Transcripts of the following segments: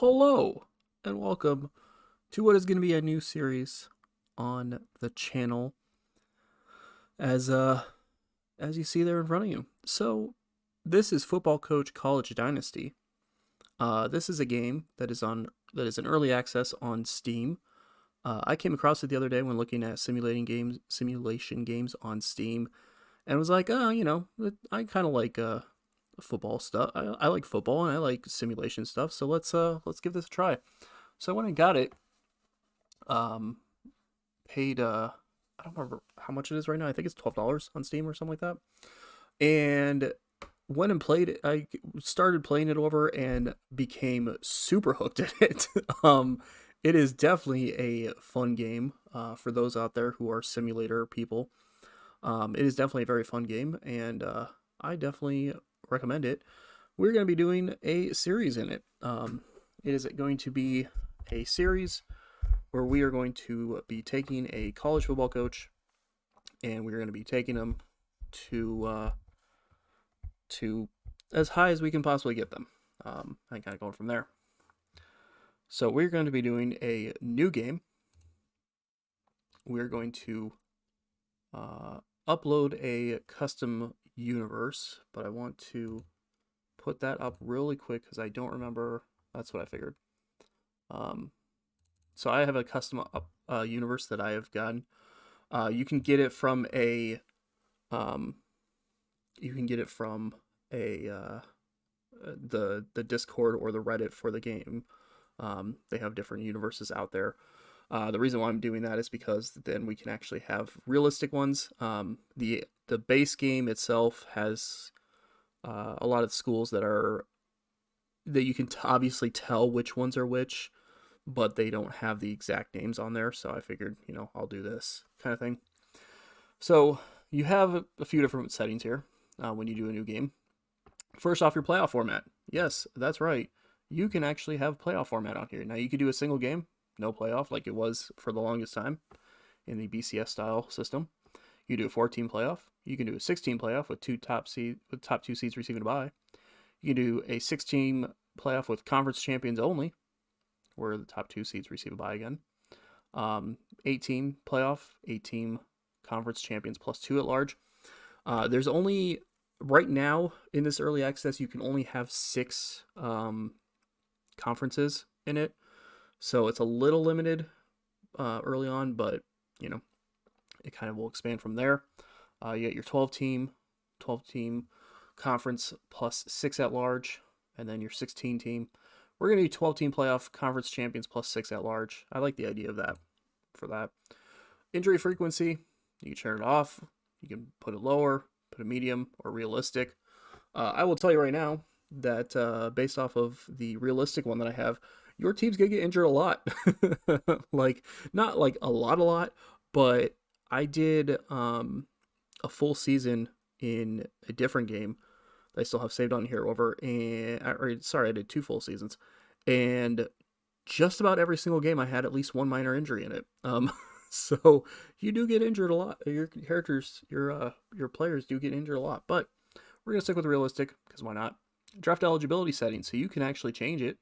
Hello, and welcome to what is going to be a new series on the channel as as you see there in front of you. So, this is Football Coach College Dynasty. This is a game that is in early access on Steam. I came across it the other day when looking at simulation games on Steam, and was like, I kind of like football stuff. I like football and I like simulation stuff. So let's give this a try. So I went and got it. Um, Paid I don't remember how much it is right now. I think it's $12 on Steam or something like that. And went and played it. I started playing it over and became super hooked at it. It is definitely a fun game for those out there who are simulator people. It is definitely a very fun game, and I definitely recommend it. We're going to be doing a series in it. It is going to be a series where we are going to be taking a college football coach, and we're going to be taking them to as high as we can possibly get them, and kind of going from there. So we're going to be doing a new game. We're going to upload a custom universe, but I want to put that up really quick because I don't remember. That's what I figured. So I have a custom universe that I have gotten. You can get it from a the Discord or the Reddit for the game. They have different universes out there. The reason why I'm doing that is because then we can actually have realistic ones. The base game itself has a lot of schools that you can obviously tell which ones are which, but they don't have the exact names on there. So I figured, I'll do this kind of thing. So you have a few different settings here when you do a new game. First off, your playoff format. Yes, that's right. You can actually have playoff format on here. Now you could do a single game, no playoff, like it was for the longest time in the BCS style system. You do a 14 playoff. You can do a 16 playoff with top two seeds receiving a bye. You can do a 16 playoff with conference champions only, where the top two seeds receive a bye again. 18 playoff, 18 conference champions plus two at large. There's only right now in this early access, you can only have 6 conferences in it, so it's a little limited early on, but it kind of will expand from there. You get your 12 team conference plus 6 at large, and then your 16 team. We're going to do 12 team playoff conference champions plus 6 at large. I like the idea of that for that. Injury frequency, you can turn it off. You can put it lower, put it medium, or realistic. I will tell you right now that based off of the realistic one that I have, your team's going to get injured a lot. Like, not like a lot, but I did a full season in a different game that I still have saved on here I did 2 full seasons, and just about every single game I had at least one minor injury in it. So you do get injured a lot. Your characters, your players do get injured a lot, but we're gonna stick with realistic because why not? Draft eligibility settings, so you can actually change it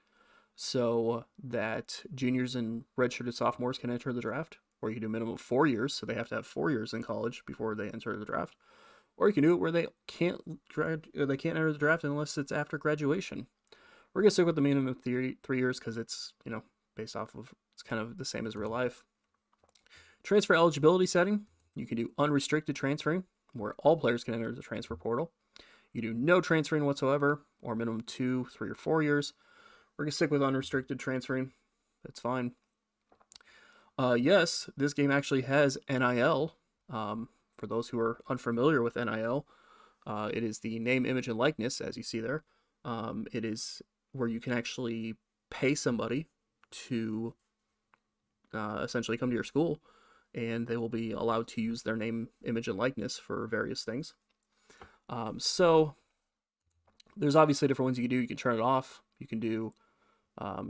so that juniors and redshirted sophomores can enter the draft, or you can do a minimum of 4 years, so they have to have 4 years in college before they enter the draft, or you can do it where they can't enter the draft unless it's after graduation. We're gonna stick with the minimum of 3 years because it's based off of it's kind of the same as real life. Transfer eligibility setting, you can do unrestricted transferring, where all players can enter the transfer portal. You do no transferring whatsoever, or minimum 2, 3, or 4 years. We're going to stick with unrestricted transferring. That's fine. Yes, this game actually has NIL. For those who are unfamiliar with NIL, it is the name, image, and likeness, as you see there. It is where you can actually pay somebody to essentially come to your school, and they will be allowed to use their name, image, and likeness for various things. So there's obviously different ones you can do. You can turn it off. You can do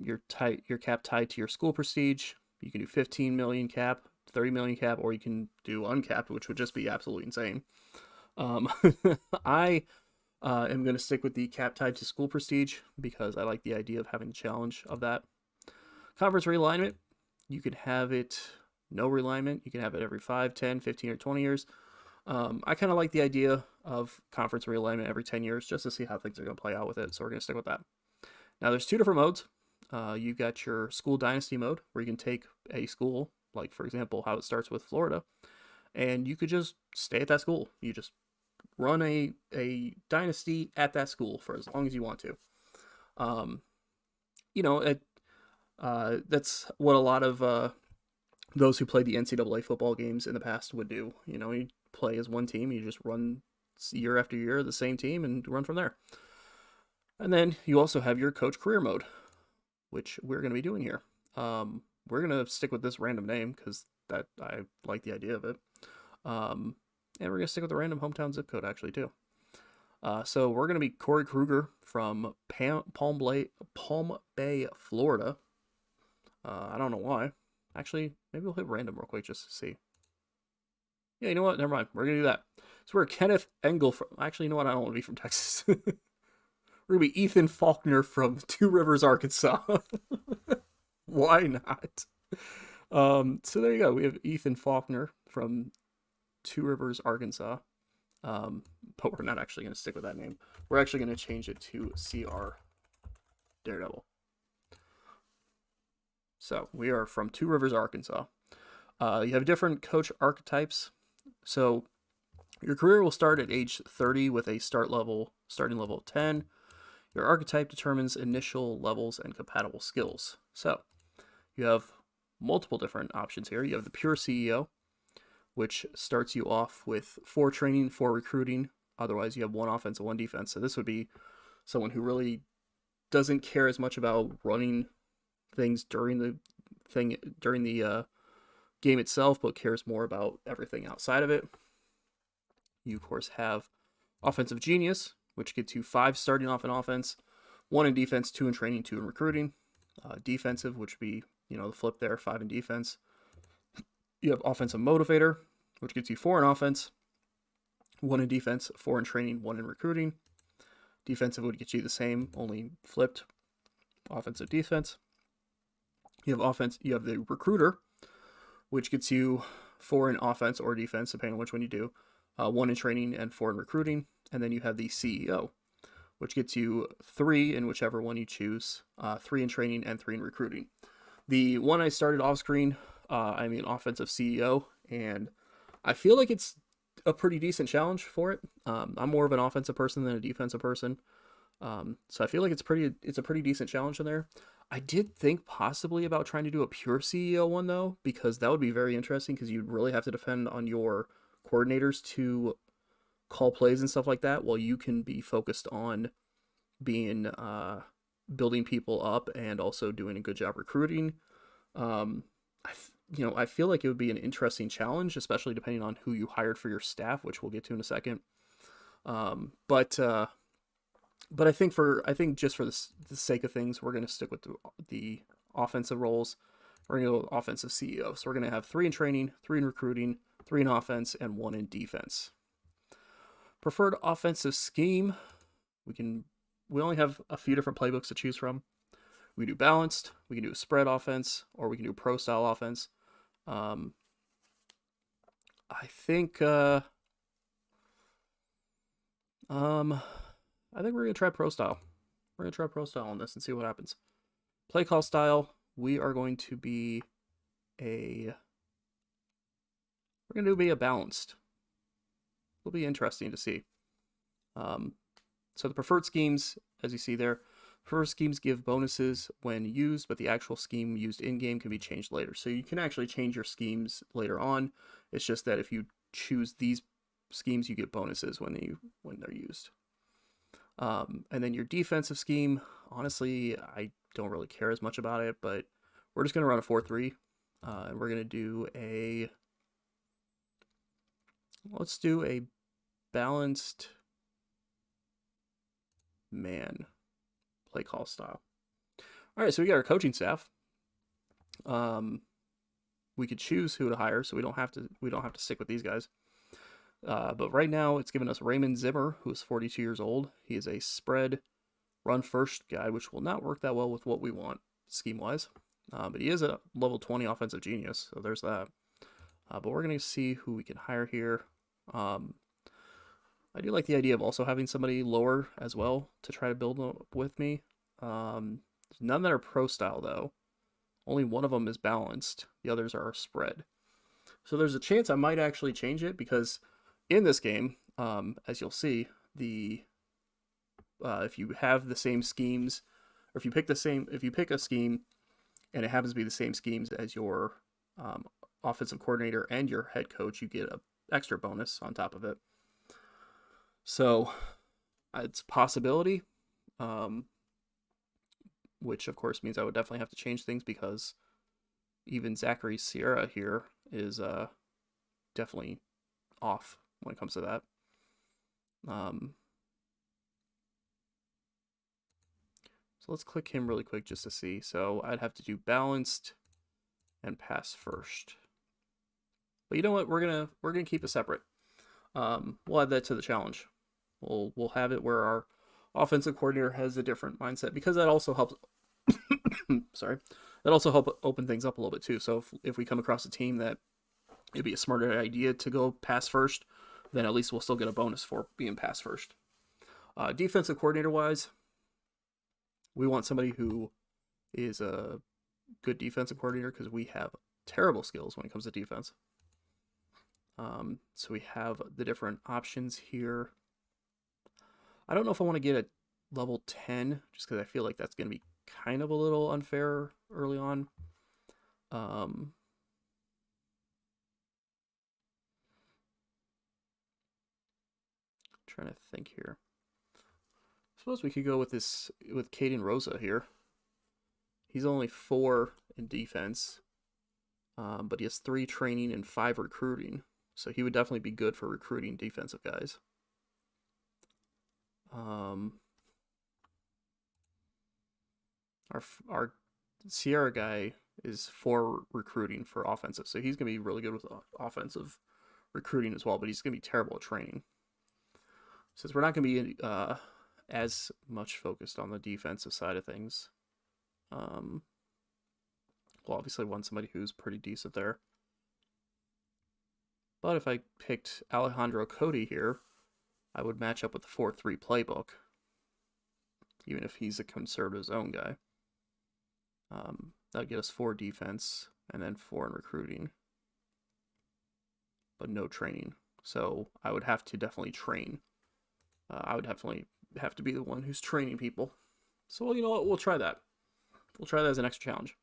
your cap tied to your school prestige. You can do 15 million cap, 30 million cap, or you can do uncapped, which would just be absolutely insane. I I'm going to stick with the cap tied to school prestige because I like the idea of having the challenge of that. Conference realignment, you could have it no realignment. You can have it every 5, 10, 15, or 20 years. I kind of like the idea of conference realignment every 10 years just to see how things are going to play out with it. So we're going to stick with that. Now, there's 2 different modes. You've got your school dynasty mode where you can take a school, like, for example, how it starts with Florida, and you could just stay at that school. You just run a dynasty at that school for as long as you want to. Um, that's what a lot of those who played the NCAA football games in the past would do. You play as one team, you just run year after year the same team and run from there. And then you also have your coach career mode, which we're going to be doing here. We're going to stick with this random name because that I like the idea of it. And we're going to stick with the random hometown zip code actually too. So we're going to be Corey Kruger from Palm Bay, Florida. I don't know why. Actually, maybe we'll hit random real quick just to see. Yeah, you know what? Never mind. We're going to do that. So we're Kenneth Engel from... Actually, you know what? I don't want to be from Texas. We're going to be Ethan Faulkner from Two Rivers, Arkansas. Why not? So there you go. We have Ethan Faulkner from Two Rivers, Arkansas. But we're not actually going to stick with that name. We're actually going to change it to CR Daredevil. So we are from Two Rivers, Arkansas. You have different coach archetypes. So your career will start at age 30 with a starting level of 10. Your archetype determines initial levels and compatible skills. So you have multiple different options here. You have the pure CEO, which starts you off with 4 training, 4 recruiting. Otherwise, you have 1 offense and 1 defense. So this would be someone who really doesn't care as much about running things during the game itself, but cares more about everything outside of it. You, of course, have offensive genius, which gets you 5 starting off in offense, 1 in defense, 2 in training, 2 in recruiting. Defensive, which would be, the flip there, 5 in defense. You have offensive motivator, which gets you 4 in offense, 1 in defense, 4 in training, 1 in recruiting. Defensive would get you the same, only flipped. Offensive defense. You have the recruiter, which gets you 4 in offense or defense, depending on which one you do. 1 in training and 4 in recruiting. And then you have the CEO, which gets you 3 in whichever one you choose. 3 in training and 3 in recruiting. The one I started off screen, offensive CEO, and I feel like it's a pretty decent challenge for it. I'm more of an offensive person than a defensive person. So I feel like it's a pretty decent challenge in there. I did think possibly about trying to do a pure CEO one though, because that would be very interesting because you'd really have to depend on your coordinators to call plays and stuff like that, while you can be focused on being building people up and also doing a good job recruiting. I feel like it would be an interesting challenge, especially depending on who you hired for your staff, which we'll get to in a second. But I think just for the sake of things, we're going to stick with the offensive roles. We're going to go offensive CEO. So we're going to have 3 in training, 3 in recruiting, 3 in offense, and 1 in defense. Preferred offensive scheme. We only have a few different playbooks to choose from. We can do balanced, we can do a spread offense, or we can do pro style offense. I think we're gonna try pro style. We're gonna try pro style on this and see what happens. Play call style, we're gonna be a balanced. It'll be interesting to see. So the preferred schemes, as you see there, preferred schemes give bonuses when used, but the actual scheme used in-game can be changed later. So you can actually change your schemes later on. It's just that if you choose these schemes, you get bonuses when they're used. And then your defensive scheme, honestly, I don't really care as much about it, but we're just going to run a 4-3, and we're going to do let's do a balanced man play call style. All right, so we got our coaching staff. We could choose who to hire, so we don't have to stick with these guys. But right now, it's given us Raymond Zimmer, who is 42 years old. He is a spread run first guy, which will not work that well with what we want scheme wise. But he is a level 20 offensive genius, so there's that. But we're going to see who we can hire here. I do like the idea of also having somebody lower as well to try to build with me. None that are pro style, though. Only one of them is balanced. The others are spread. So there's a chance I might actually change it because in this game, as you'll see, if you have the same schemes, or if you pick a scheme and it happens to be the same schemes as your offensive coordinator and your head coach, you get an extra bonus on top of it. So it's a possibility, which of course means I would definitely have to change things because even Zachary Sierra here is definitely off when it comes to that. So let's click him really quick just to see. So I'd have to do balanced and pass first. But you know what? We're gonna keep it separate. We'll add that to the challenge. We'll have it where our offensive coordinator has a different mindset because that also helps. Sorry, that also help open things up a little bit too. So if we come across a team that it'd be a smarter idea to go pass first, then at least we'll still get a bonus for being pass first. Defensive coordinator wise, we want somebody who is a good defensive coordinator because we have terrible skills when it comes to defense. So we have the different options here. I don't know if I want to get a level 10 just because I feel like that's going to be kind of a little unfair early on. Trying to think here. I suppose we could go with Caden Rosa here. He's only 4 in defense, but he has 3 training and 5 recruiting. So he would definitely be good for recruiting defensive guys. Our Sierra guy is 4 recruiting for offensive, so he's going to be really good with offensive recruiting as well, but he's going to be terrible at training. Since we're not going to be as much focused on the defensive side of things, we'll obviously want somebody who's pretty decent there. But if I picked Alejandro Cody here, I would match up with the 4-3 playbook, even if he's a conservative zone guy. That would get us 4 defense and then 4 in recruiting, but no training. So I would have to definitely train. I would definitely have to be the one who's training people. So you know what? We'll try that. We'll try that as an extra challenge.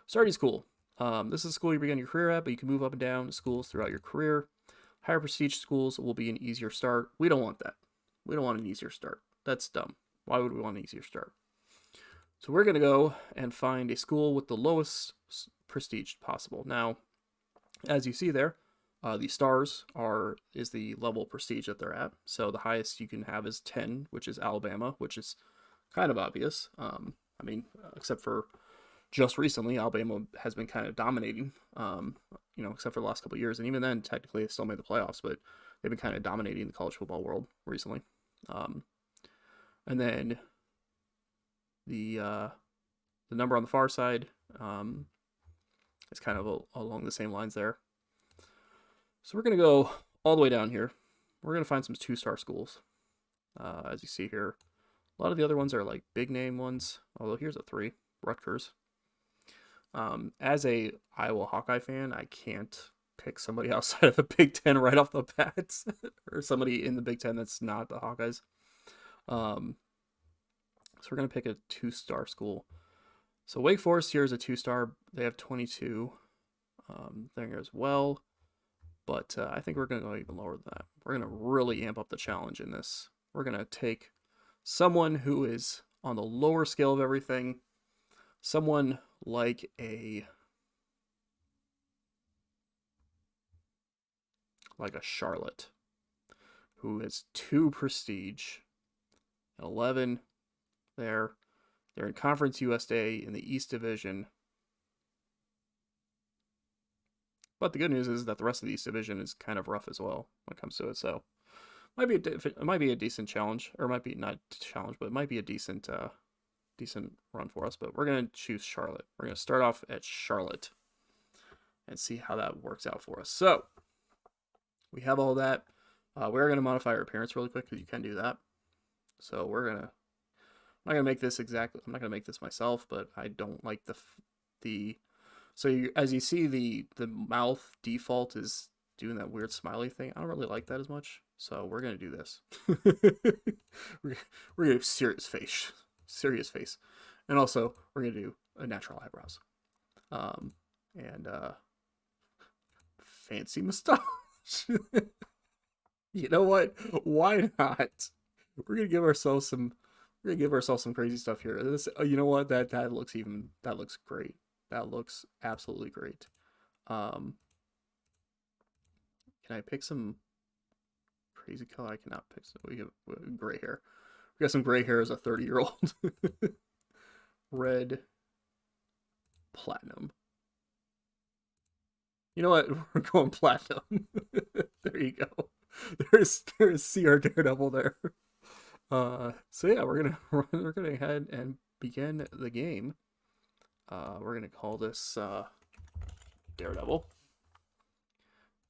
Starting school. This is a school you begin your career at, but you can move up and down schools throughout your career. Higher prestige schools will be an easier start. We don't want that. We don't want an easier start. That's dumb. Why would we want an easier start? So we're going to go and find a school with the lowest prestige possible. Now, as you see there, the stars is the level of prestige that they're at. So the highest you can have is 10, which is Alabama, which is kind of obvious. Except for just recently, Alabama has been kind of dominating, except for the last couple of years. And even then, technically, they still made the playoffs, but they've been kind of dominating the college football world recently. And then the number on the far side is kind of along the same lines there. So we're going to go all the way down here. We're going to find some 2-star schools. As you see here, a lot of the other ones are like big name ones, although here's a 3, Rutgers. As a Iowa Hawkeye fan, I can't pick somebody outside of the Big Ten right off the bat, or somebody in the Big Ten that's not the Hawkeyes. So we're going to pick a 2-star school. So Wake Forest here is a 2-star. They have 22 there as well. But I think we're going to go even lower than that. We're going to really amp up the challenge in this. We're going to take someone who is on the lower scale of everything. Someone like a Charlotte, who has 2 prestige, 11 there. They're in Conference USA in the East Division. But the good news is that the rest of the East Division is kind of rough as well when it comes to it. So it might be a decent challenge, or it might be not a challenge, but it might be a decent run for us. But we're gonna choose Charlotte. We're gonna start off at Charlotte and see how that works out for us. So we have all that. We're gonna modify our appearance really quick because you can do that. So I'm not gonna make this exactly. I'm not gonna make this myself, but I don't like the. So as you see, the mouth default is doing that weird smiley thing. I don't really like that as much. So we're gonna do this. we're gonna do serious face, and also we're gonna do a natural eyebrows, and fancy mustache. You know what? Why not? We're gonna give ourselves some. We're gonna give ourselves some crazy stuff here. This, you know what? That looks great. That looks absolutely great. Can I pick some crazy color? I cannot pick some. We have gray hair. We got some gray hair as a 30-year-old. Red platinum. You know what? We're going platinum. There you go. There's CR Daredevil there. So yeah, we're gonna head and begin the game. We're gonna call this Daredevil.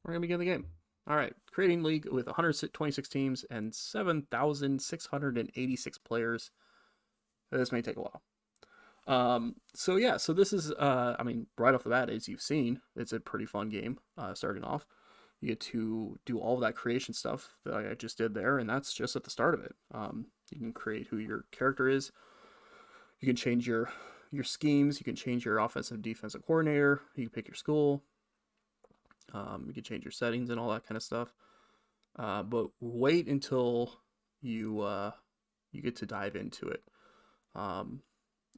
We're gonna begin the game. All right, creating league with 126 teams and 7,686 players. This may take a while. So yeah, so this is I mean, right off the bat, as you've seen, it's a pretty fun game. Starting off, you get to do all of that creation stuff that I just did there, and that's just at the start of it. You can create who your character is. You can change your schemes. You can change your offensive and defensive coordinator. You can pick your school. You can change your settings and all that kind of stuff. But wait until you get to dive into it.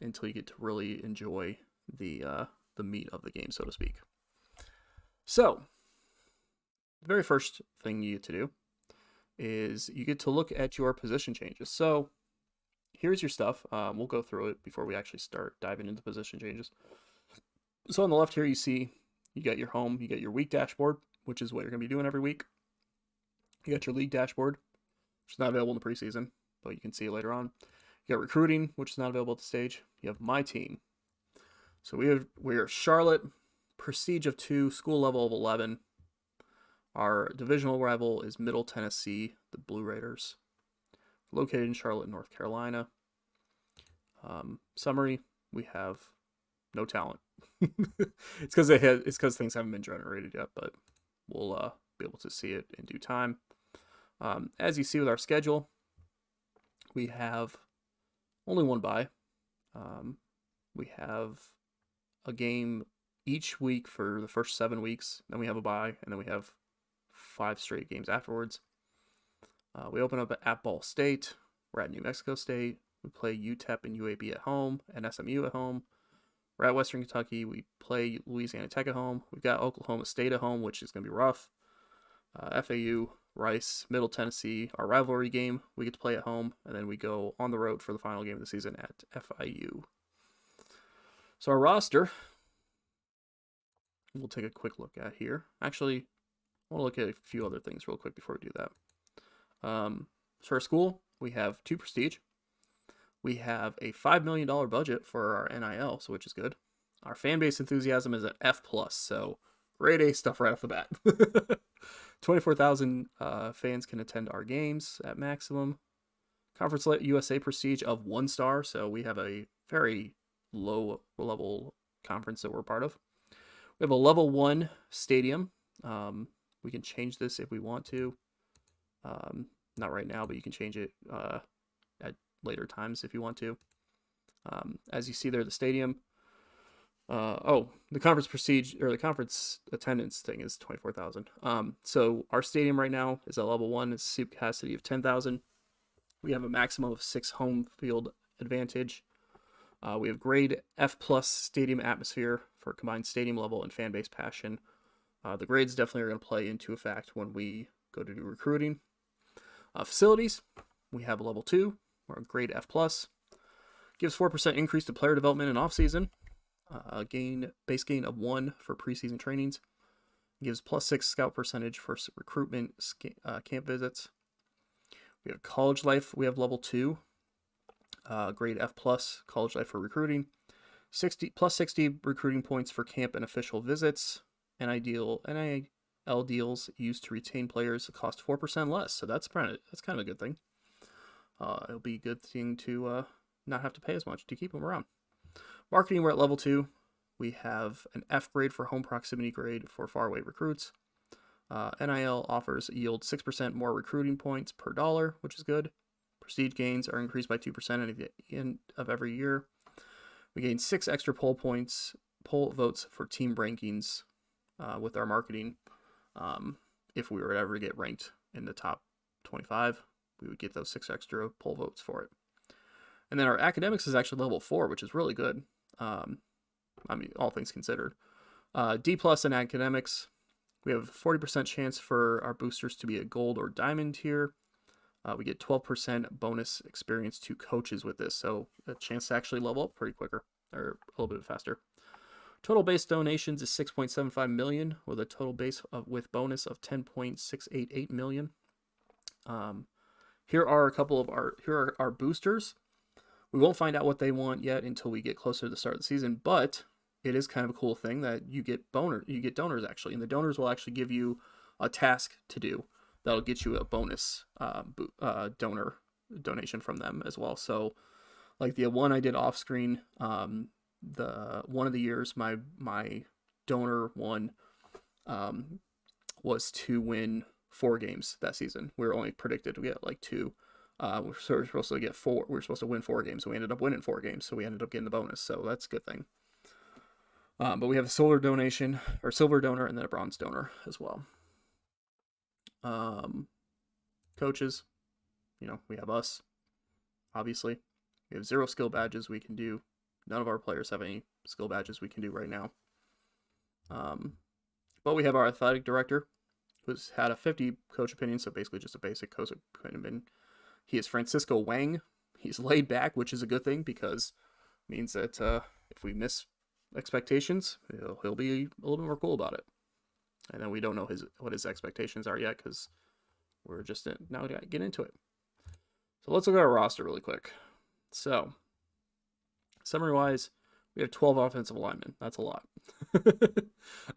Until you get to really enjoy the meat of the game, so to speak. So, the very first thing you get to do is you get to look at your position changes. So, here's your stuff. We'll go through it before we actually start diving into position changes. So, on the left here, you see you got your home, you got your week dashboard, which is what you're going to be doing every week. You got your league dashboard, which is not available in the preseason, but you can see it later on. You got recruiting, which is not available at the stage. You have my team. So we are Charlotte, prestige of 2, school level of 11. Our divisional rival is Middle Tennessee, the Blue Raiders, located in Charlotte, North Carolina. Summary: we have no talent. It's because things haven't been generated yet, but we'll be able to see it in due time. As you see with our schedule, we have only one bye. We have a game each week for the first 7 weeks. Then we have a bye, and then we have 5 straight games afterwards. We open up at Ball State. We're at New Mexico State. We play UTEP and UAB at home, and SMU at home. We're at Western Kentucky. We play Louisiana Tech at home. We've got Oklahoma State at home, which is going to be rough. FAU, Rice, Middle Tennessee, our rivalry game, we get to play at home, and then we go on the road for the final game of the season at FIU. So our roster, we'll take a quick look at here. Actually, I want to look at a few other things real quick before we do that. So our school, we have 2 prestige. We have a $5 million budget for our NIL, so which is good. Our fan base enthusiasm is an F+, so grade A stuff right off the bat. 24,000 fans can attend our games at maximum. Conference USA prestige of 1 star, so we have a very low level conference that we're part of. We have a level 1 stadium. We can change this if we want to. Not right now, but you can change it at later times if you want to. As you see there, the stadium. The conference prestige or the conference attendance thing is 24,000. So our stadium right now is at level 1. It's a seat capacity of 10,000. We have a maximum of 6 home field advantage. We have grade F+ stadium atmosphere for combined stadium level and fan base passion. The grades definitely are going to play into effect when we go to do recruiting. Facilities, we have a level 2 or grade F+. Gives 4% increase to player development in off-season. Base gain of 1 for preseason trainings. It gives +6 scout percentage for recruitment camp visits. We have college life. We have level 2, grade F+, college life for recruiting. 60 recruiting points for camp and official visits. NIL deals used to retain players cost 4% less. So that's kind of a good thing. It'll be a good thing to not have to pay as much to keep them around. Marketing, we're at level 2. We have an F grade for home proximity grade for faraway recruits. NIL offers yield 6% more recruiting points per dollar, which is good. Prestige gains are increased by 2% at the end of every year. We gain 6 extra poll votes for team rankings with our marketing. If we were to ever get ranked in the top 25, we would get those 6 extra poll votes for it. And then our academics is actually level 4, which is really good. All things considered. D+ in academics. We have a 40% chance for our boosters to be a gold or diamond tier. We get 12% bonus experience to coaches with this, so a chance to actually level up pretty quicker, or a little bit faster. Total base donations is 6.75 million, with a total base with bonus of 10.688 million. Here are our boosters. We won't find out what they want yet until we get closer to the start of the season, but it is kind of a cool thing that you get donors actually, and the donors will actually give you a task to do that'll get you a bonus donation from them as well. So like the one I did off screen, the one of the years my donor won was to win 4 games that season. We were only predicted to get like 2. We're supposed to get 4. We were supposed to win 4 games, so we ended up winning 4 games. So we ended up getting the bonus. So that's a good thing. But we have a silver donor, and then a bronze donor as well. Coaches, we have us. Obviously, we have 0 skill badges we can do. None of our players have any skill badges we can do right now. But we have our athletic director, who's had a 50 coach opinion, so basically just a basic coach opinion. He is Francisco Wang. He's laid back, which is a good thing because it means that if we miss expectations, he'll be a little bit more cool about it. And then we don't know what his expectations are yet because we're just now get into it. So let's look at our roster really quick. So summary-wise, we have 12 offensive linemen. That's a lot.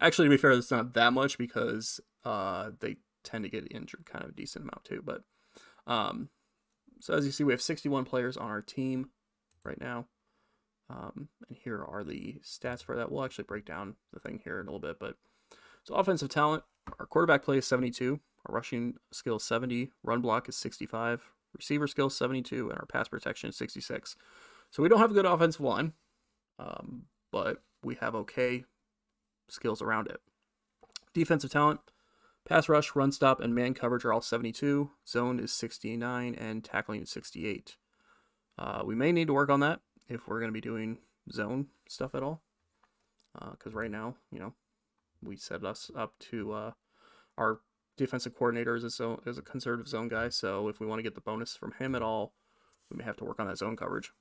Actually, to be fair, that's not that much because they tend to get injured kind of a decent amount too. But so as you see, we have 61 players on our team right now. And here are the stats for that. We'll actually break down the thing here in a little bit. But so offensive talent, our quarterback play is 72. Our rushing skill is 70. Run block is 65. Receiver skill is 72. And our pass protection is 66. So we don't have a good offensive line, but we have okay skills around it. Defensive talent, pass rush, run stop, and man coverage are all 72. Zone is 69, and tackling is 68. We may need to work on that if we're going to be doing zone stuff at all. Because right now, we set us up to our defensive coordinator is a conservative zone guy. So if we want to get the bonus from him at all, we may have to work on that zone coverage.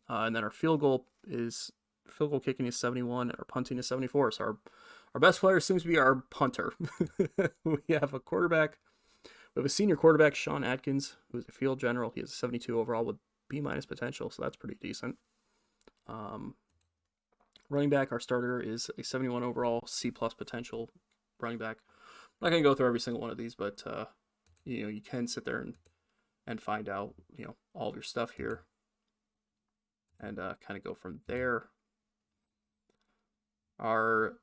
And then our field goal kicking is 71, our punting is 74. So our best player seems to be our punter. We have a quarterback. We have a senior quarterback, Sean Atkins, who's a field general. He has a 72 overall with B- potential, so that's pretty decent. Running back, our starter is a 71 overall, C+ potential running back. I'm not going to go through every single one of these, but you can sit there and find out all of your stuff here and kind of go from there. Our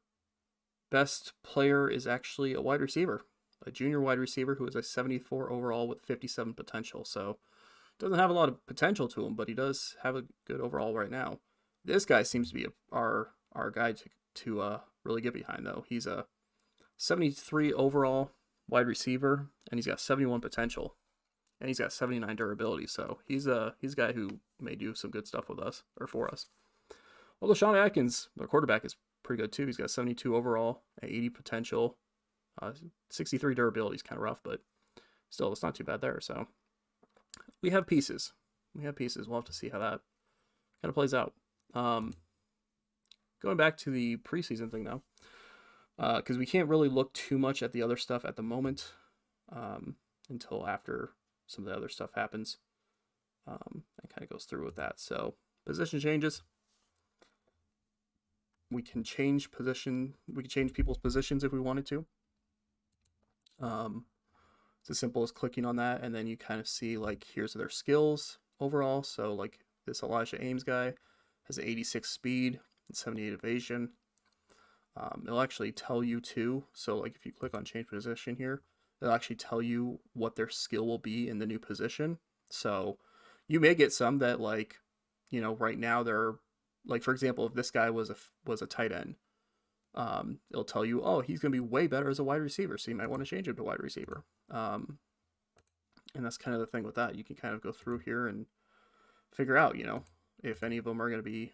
best player is actually a wide receiver, a junior wide receiver who is a 74 overall with 57 potential. So doesn't have a lot of potential to him, but he does have a good overall right now. This guy seems to be our guy to really get behind, though. He's a 73 overall wide receiver, and he's got 71 potential, and he's got 79 durability. So he's a guy who may do some good stuff with us or for us. Although Sean Atkins, the quarterback, is pretty good too. He's got 72 overall, 80 potential, 63 durability is kind of rough, but still, it's not too bad there. So we have pieces. We'll have to see how that kind of plays out. Going back to the preseason thing now, because we can't really look too much at the other stuff at the moment until after some of the other stuff happens. It kind of goes through with that. So position changes. We can change position. We can change people's positions if we wanted to. It's as simple as clicking on that, and then you kind of see like here's their skills overall. So like this Elijah Ames guy has 86 speed and 78 evasion. It'll actually tell you too. So like if you click on change position here, it'll actually tell you what their skill will be in the new position. So you may get some that like, right now they're like, for example, if this guy was a tight end, it'll tell you, oh, he's going to be way better as a wide receiver. So you might want to change him to wide receiver. And that's kind of the thing with that. You can kind of go through here and figure out, if any of them are going to be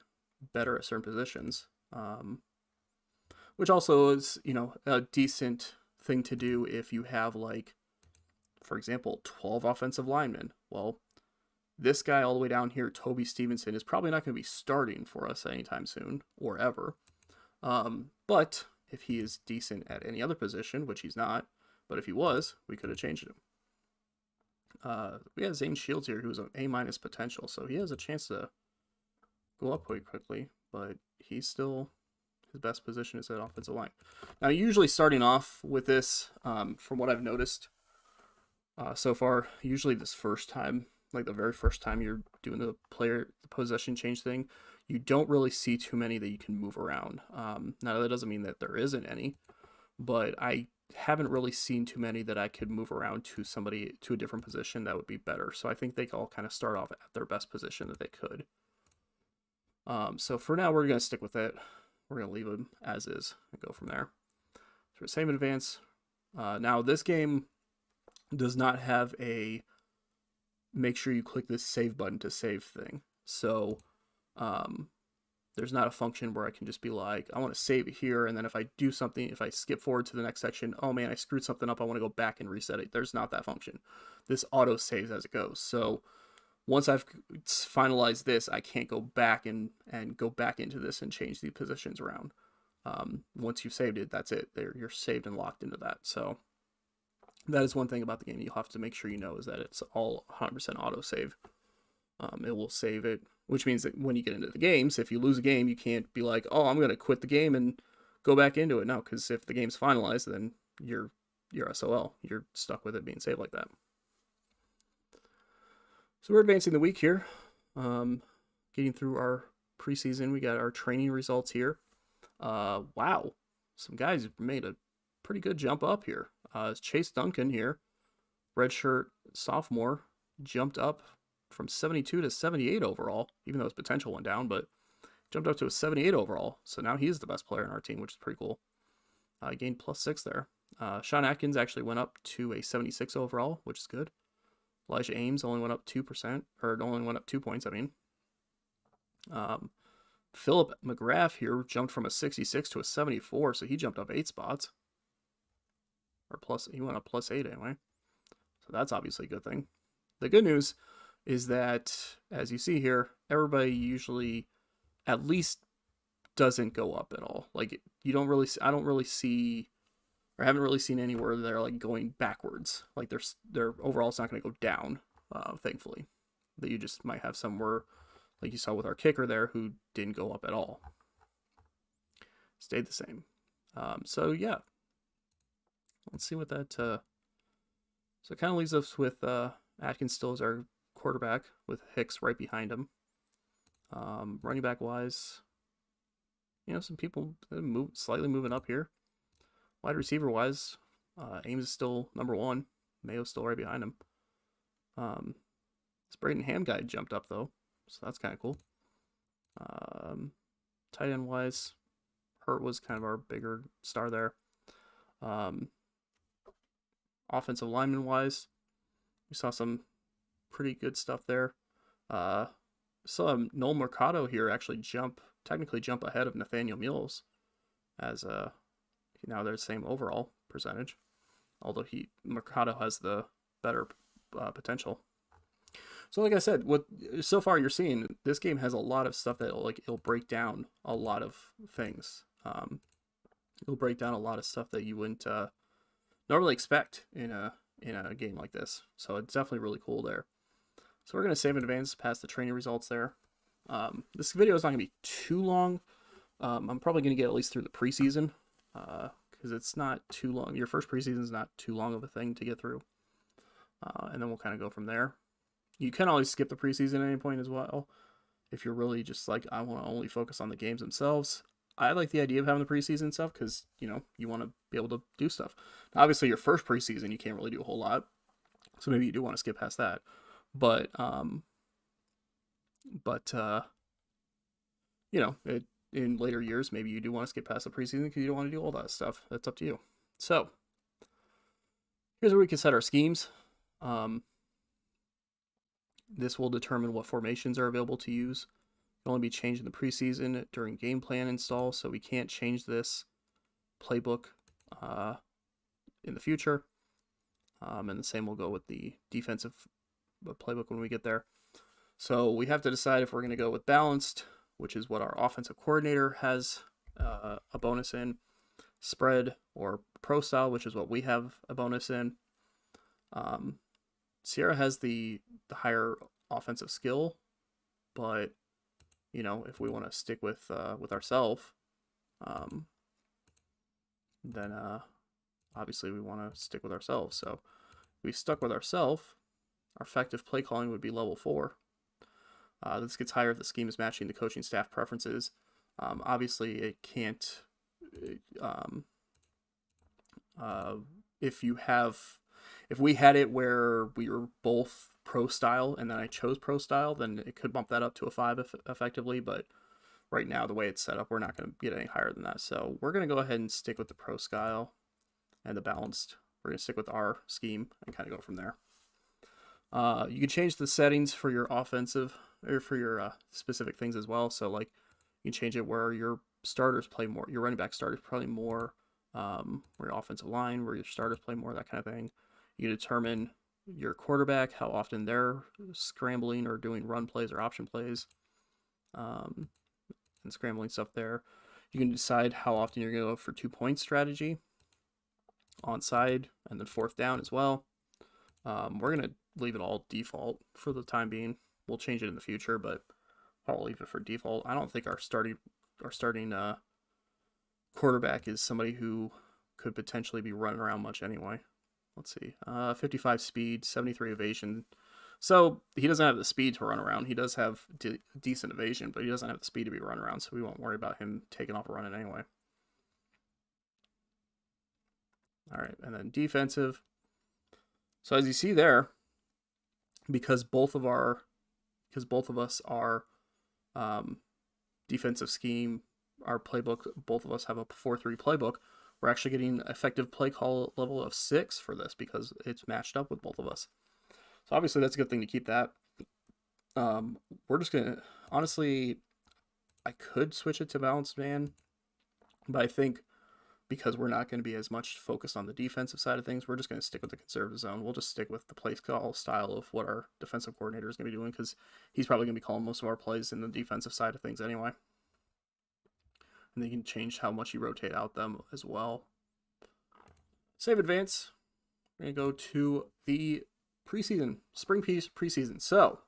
better at certain positions. Which also is, a decent thing to do if you have like, for example, 12 offensive linemen. Well, this guy all the way down here, Toby Stevenson, is probably not going to be starting for us anytime soon or ever. But if he is decent at any other position, which he's not, but if he was, we could have changed him. We have Zane Shields here, who's an A- potential, so he has a chance to go up quite quickly, but he's still, his best position is at offensive line. Now, usually starting off with this, from what I've noticed so far, usually this first time, like the very first time you're doing the possession change thing, you don't really see too many that you can move around. Now, that doesn't mean that there isn't any, but I haven't really seen too many that I could move around to somebody to a different position that would be better. So I think they all kind of start off at their best position that they could. So for now, we're going to stick with it. We're going to leave them as is and go from there. So save and advance. Now, this game does not have a make sure you click this save button to save thing. So there's not a function where I can just be like, I want to save it here, and then if I do something, if I skip forward to the next section, oh man, I screwed something up, I want to go back and reset it. There's not that function. This auto saves as it goes. So once I've finalized this, I can't go back and go back into this and change the positions around. Once you've saved it, that's it. You're saved and locked into that. So that is one thing about the game you'll have to make sure you know, is that it's all 100% auto save. It will save it, which means that when you get into the games, if you lose a game, you can't be like, oh, I'm going to quit the game and go back into it. No, because if the game's finalized, then you're SOL. You're stuck with it being saved like that. So we're advancing the week here. Getting through our preseason. We got our training results here. Wow. Some guys made a pretty good jump up here. Chase Duncan here, redshirt sophomore, jumped up from 72 to 78 overall, even though his potential went down, but jumped up to a 78 overall. So now he's the best player in our team, which is pretty cool. Gained +6 there. Sean Atkins actually went up to a 76 overall, which is good. Elijah Ames only went up 2%, or only went up 2 points, I mean. Philip McGrath here jumped from a 66 to a 74, so he jumped up 8 spots. He went up +8 anyway. So that's obviously a good thing. The good news is that, as you see here, everybody usually at least doesn't go up at all. Like, I don't really see, or haven't really seen anywhere they're like going backwards. Like their overall is not going to go down, thankfully. That you just might have somewhere, like you saw with our kicker there, who didn't go up at all. Stayed the same. So yeah. Let's see what that, so it kind of leaves us with Atkins still as our quarterback with Hicks right behind him. Running back wise, some people slightly moving up here. Wide receiver wise, Ames is still number 1. Mayo's still right behind him. This Braden Ham guy jumped up though, so that's kind of cool. Tight end wise, Hurt was kind of our bigger star there. Offensive lineman wise, we saw some pretty good stuff there. Saw Noel Mercado here actually technically jump ahead of Nathaniel Mules, as now they're the same overall percentage, although Mercado has the better potential. So like I said, what so far you're seeing, this game has a lot of stuff that it'll break down a lot of things. It'll break down a lot of stuff that you wouldn't normally expect in a game like this. So it's definitely really cool there. So we're going to save in advance past the training results there. This video is not going to be too long. I'm probably going to get at least through the preseason because it's not too long. Your first preseason is not too long of a thing to get through. And then we'll kind of go from there. You can always skip the preseason at any point as well. If you're really just like, I want to only focus on the games themselves. I like the idea of having the preseason stuff because, you want to be able to do stuff. Now, obviously, your first preseason, you can't really do a whole lot. So maybe you do want to skip past that. But in later years, maybe you do want to skip past the preseason because you don't want to do all that stuff. That's up to you. So here's where we can set our schemes. This will determine what formations are available to use. It'll only be changed in the preseason during game plan install, so we can't change this playbook in the future. And the same will go with the defensive playbook when we get there. So we have to decide if we're going to go with balanced, which is what our offensive coordinator has a bonus in, spread, or pro style, which is what we have a bonus in. Sierra has the higher offensive skill, but if we want to stick with ourselves, then obviously we want to stick with ourselves. So if we stuck with ourselves, our effective play calling would be level 4. This gets higher if the scheme is matching the coaching staff preferences. Obviously, it can't. If we had it where we were both pro style and then I chose pro style, then it could bump that up to a 5 effectively. But right now, the way it's set up, we're not going to get any higher than that. So we're going to go ahead and stick with the pro style and the balanced. We're going to stick with our scheme and kind of go from there. You can change the settings for your offensive or for your specific things as well. So like you can change it where your starters play more, your running back starters play more, where your offensive line, where your starters play more, that kind of thing. You can determine your quarterback, how often they're scrambling or doing run plays or option plays, and scrambling stuff there. You can decide how often you're going to go for 2-point strategy, onside, and then 4th down as well. We're going to leave it all default for the time being. We'll change it in the future, but I'll leave it for default. I don't think our starting quarterback is somebody who could potentially be running around much anyway. Let's see. 55 speed, 73 evasion. So he doesn't have the speed to run around. He does have decent evasion, but he doesn't have the speed to be run around, so we won't worry about him taking off running anyway. All right, and then defensive. So as you see there, because both of us are defensive scheme, our playbook, both of us have a 4-3 playbook, we're actually getting effective play call level of 6 for this because it's matched up with both of us. So obviously that's a good thing to keep that. We're just going to, honestly, I could switch it to balanced man, but I think because we're not going to be as much focused on the defensive side of things, we're just going to stick with the conservative zone. We'll just stick with the play call style of what our defensive coordinator is going to be doing because he's probably going to be calling most of our plays in the defensive side of things anyway. And then you can change how much you rotate out them as well. Save advance. We're going to go to the preseason, spring preseason. So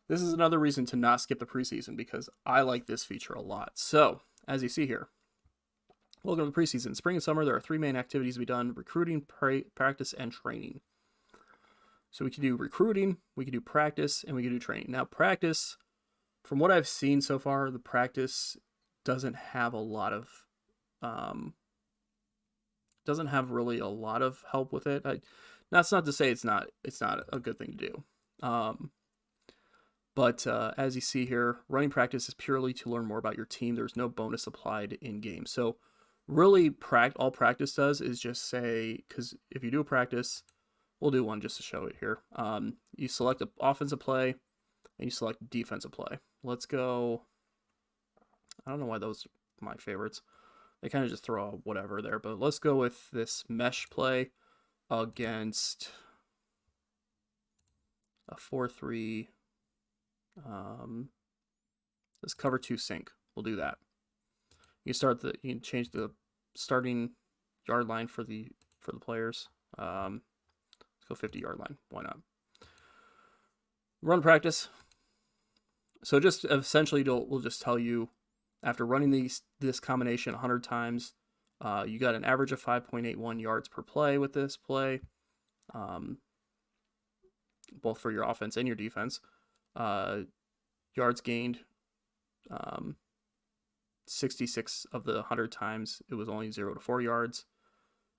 this is another reason to not skip the preseason because I like this feature a lot. So as you see here, welcome to the preseason. Spring and summer, there are 3 main activities to be done: recruiting, practice, and training. So we can do recruiting, we can do practice, and we can do training. Now practice, from what I've seen so far, the practice doesn't have really a lot of help with it. That's not to say it's not a good thing to do. But as you see here, running practice is purely to learn more about your team. There's no bonus applied in game. So really all practice does is just say, because if you do a practice, we'll do one just to show it here. You select an offensive play and you select defensive play. Let's go. I don't know why those are my favorites. They kind of just throw out whatever there, but let's go with this mesh play against a 4-3. Let's cover 2 sync. We'll do that. You can change the starting yard line for the players. Let's go 50-yard line. Why not? Run practice. So just essentially, we'll just tell you, after running this combination 100 times, you got an average of 5.81 yards per play with this play, both for your offense and your defense. Yards gained, 66 of the 100 times, it was only 0 to 4 yards.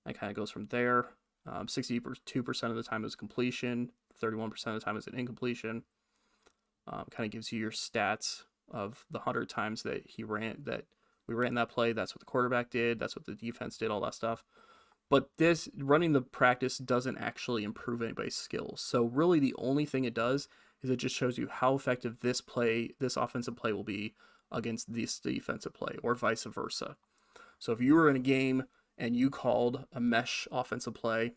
That kind of goes from there. 62% of the time it was completion, 31% of the time it was an incompletion. Kind of gives you your stats of the 100 times that we ran that play. That's what the quarterback did. That's what the defense did, all that stuff. But this running the practice doesn't actually improve anybody's skills. So really the only thing it does is it just shows you how effective this offensive play will be against this defensive play, or vice versa. So if you were in a game and you called a mesh offensive play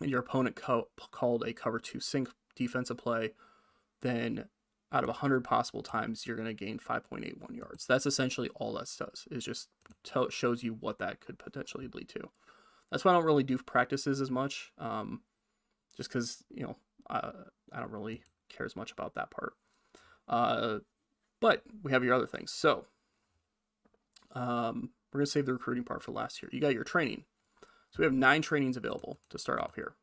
and your opponent called a cover 2 sink defensive play, then out of 100 possible times, you're going to gain 5.81 yards. That's essentially all that does, is just shows you what that could potentially lead to. That's why I don't really do practices as much, just because, I don't really care as much about that part. But we have your other things. So we're going to save the recruiting part for last year. You got your training. So we have 9 trainings available to start off here.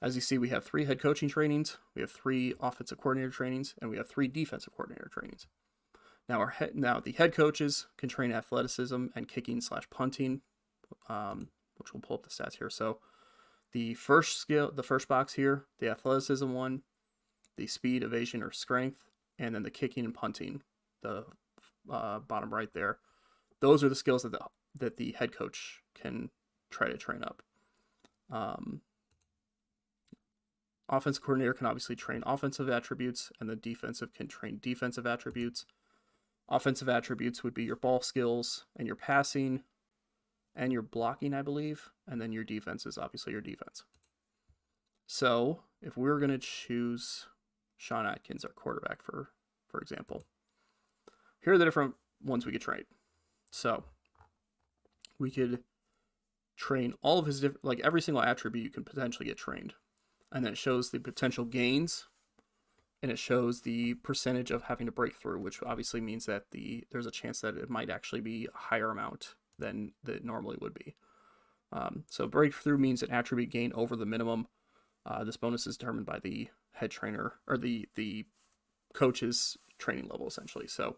As you see, we have 3 head coaching trainings, we have 3 offensive coordinator trainings, and we have 3 defensive coordinator trainings. Now, the head coaches can train athleticism and kicking/punting, which we'll pull up the stats here. So the first box here, the athleticism one, the speed, evasion, or strength, and then the kicking and punting, the bottom right there. Those are the skills that the head coach can try to train up. Offensive coordinator can obviously train offensive attributes, and the defensive can train defensive attributes. Offensive attributes would be your ball skills and your passing and your blocking, I believe. And then your defense is obviously your defense. So if we're going to choose Sean Atkins, our quarterback, for example, here are the different ones we could train. So we could train all of his different, like every single attribute you can potentially get trained. And then it shows the potential gains, and it shows the percentage of having to break through, which obviously means that there's a chance that it might actually be a higher amount than it normally would be. So breakthrough means an attribute gain over the minimum. This bonus is determined by the head trainer, or the coach's training level, essentially. So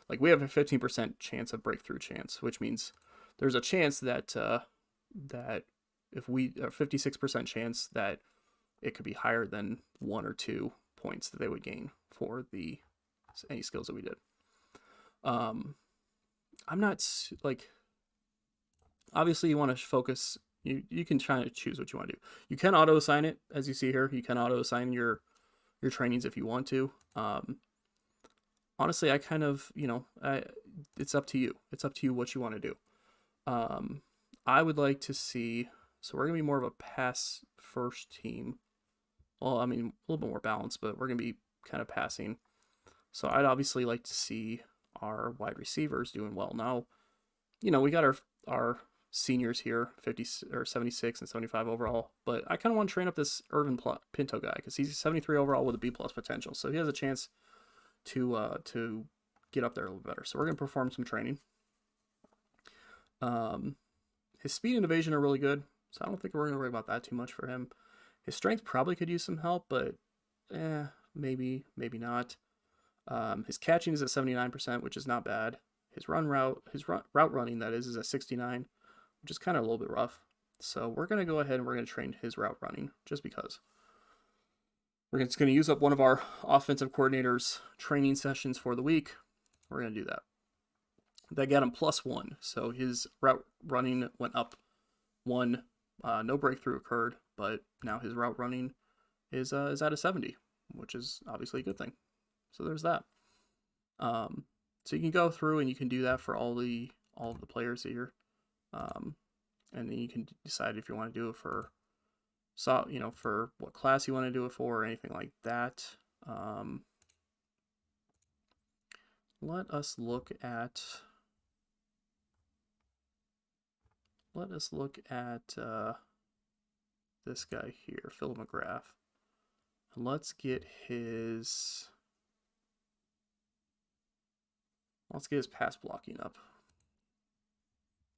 like we have a 15% chance of breakthrough chance, which means there's a chance that if we, a 56% chance that it could be higher than 1 or 2 points that they would gain for any skills that we did. I'm not like, obviously you want to focus, you can try to choose what you want to do. You can auto assign it, as you see here. You can auto assign your trainings if you want to. Honestly, I kind of, it's up to you. It's up to you what you want to do. I would like to see, so we're going to be more of a pass first team. Well, I mean, a little bit more balanced, but we're going to be kind of passing. So I'd obviously like to see our wide receivers doing well. Now, we got our seniors here, 50 or 76 and 75 overall, but I kind of want to train up this Irvin Pinto guy because he's 73 overall with a B+ potential. So he has a chance to get up there a little better. So we're going to perform some training. His speed and evasion are really good, so I don't think we're going to worry about that too much for him. His strength probably could use some help, but maybe not. His catching is at 79%, which is not bad. His route running, that is at 69, which is kind of a little bit rough. So we're going to go ahead and we're going to train his route running just because. We're just going to use up one of our offensive coordinators' training sessions for the week. We're going to do that. That got him +1, so his route running went up 1. No breakthrough occurred, but now his route running is at a 70, which is obviously a good thing. So there's that. So you can go through and you can do that for all of the players here, and then you can decide if you want to do it for what class you want to do it for or anything like that. Let us look at let us look at this guy here, Phil McGrath. And let's get his pass blocking up.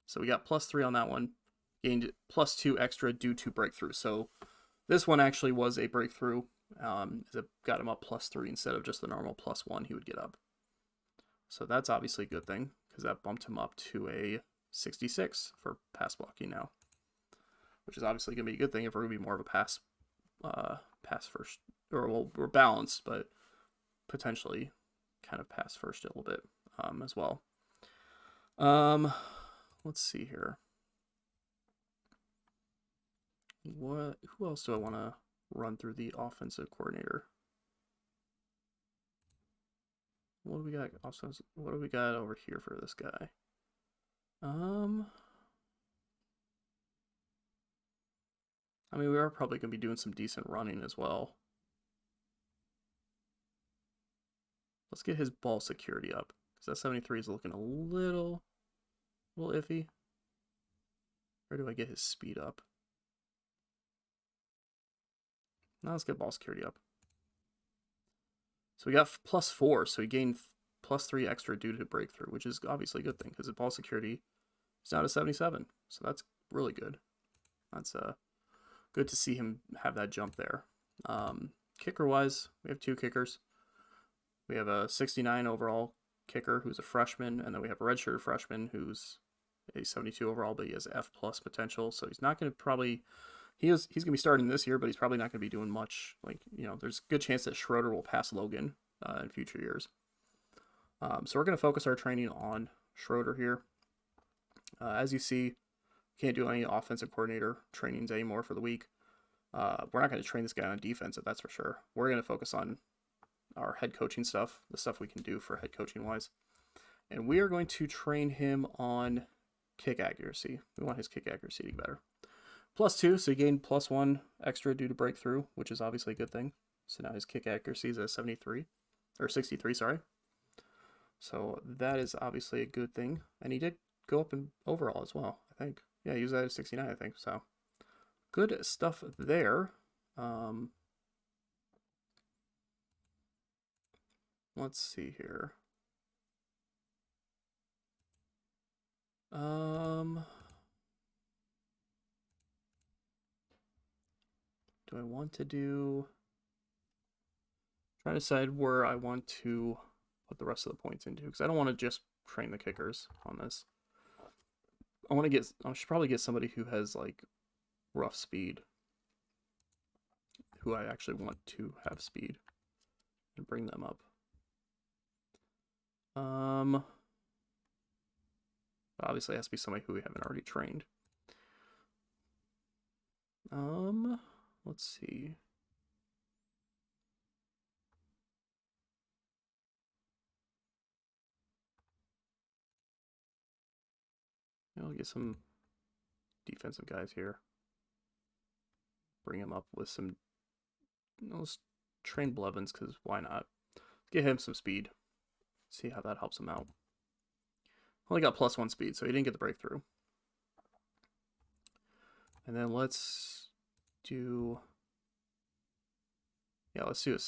So we got +3 on that one. Gained +2 extra due to breakthrough. So this one actually was a breakthrough. It got him up +3 instead of just the normal +1 he would get up. So that's obviously a good thing because that bumped him up to a 66 for pass blocking now, which is obviously going to be a good thing if we're going to be more of a pass first, or well, we're balanced, but potentially kind of pass first a little bit as well. Let's see here. Who else do I want to run through the offensive coordinator? What do we got? What do we got over here for this guy? I mean, we are probably going to be doing some decent running as well. Let's get his ball security up, because that 73 is looking a little iffy. Where do I get his speed up? Now let's get ball security up. So we got +4, so he gained +3 extra due to breakthrough, which is obviously a good thing, because the ball security is down to 77. So that's really good. That's good to see him have that jump there. Kicker-wise, we have 2 kickers. We have a 69 overall kicker who's a freshman, and then we have a redshirt freshman who's a 72 overall, but he has F+ potential. So he's not going to probably he's going to be starting this year, but he's probably not going to be doing much. Like, you know, there's a good chance that Schroeder will pass Logan in future years. So we're going to focus our training on Schroeder here. As you see, can't do any offensive coordinator trainings anymore for the week. We're not going to train this guy on defense, that's for sure. We're going to focus on our head coaching stuff, the stuff we can do for head coaching wise. And we are going to train him on kick accuracy. We want his kick accuracy to be better. +2, so he gained +1 extra due to breakthrough, which is obviously a good thing. So now his kick accuracy is at 73, or 63, sorry. So that is obviously a good thing. And he did go up in overall as well, I think. Yeah, he was at 69, I think. So good stuff there. Let's see here. Do I want to do... Trying to decide where I want to put the rest of the points into, because I don't want to just train the kickers on this. I should probably get somebody who has like rough speed, who I actually want to have speed, and bring them up. Obviously it has to be somebody who we haven't already trained. Let's see. I'll get some defensive guys here. Bring him up with some... Let's train Blevins, because why not? Get him some speed. See how that helps him out. Only got +1 speed, so he didn't get the breakthrough. And then let's do... Yeah, let's do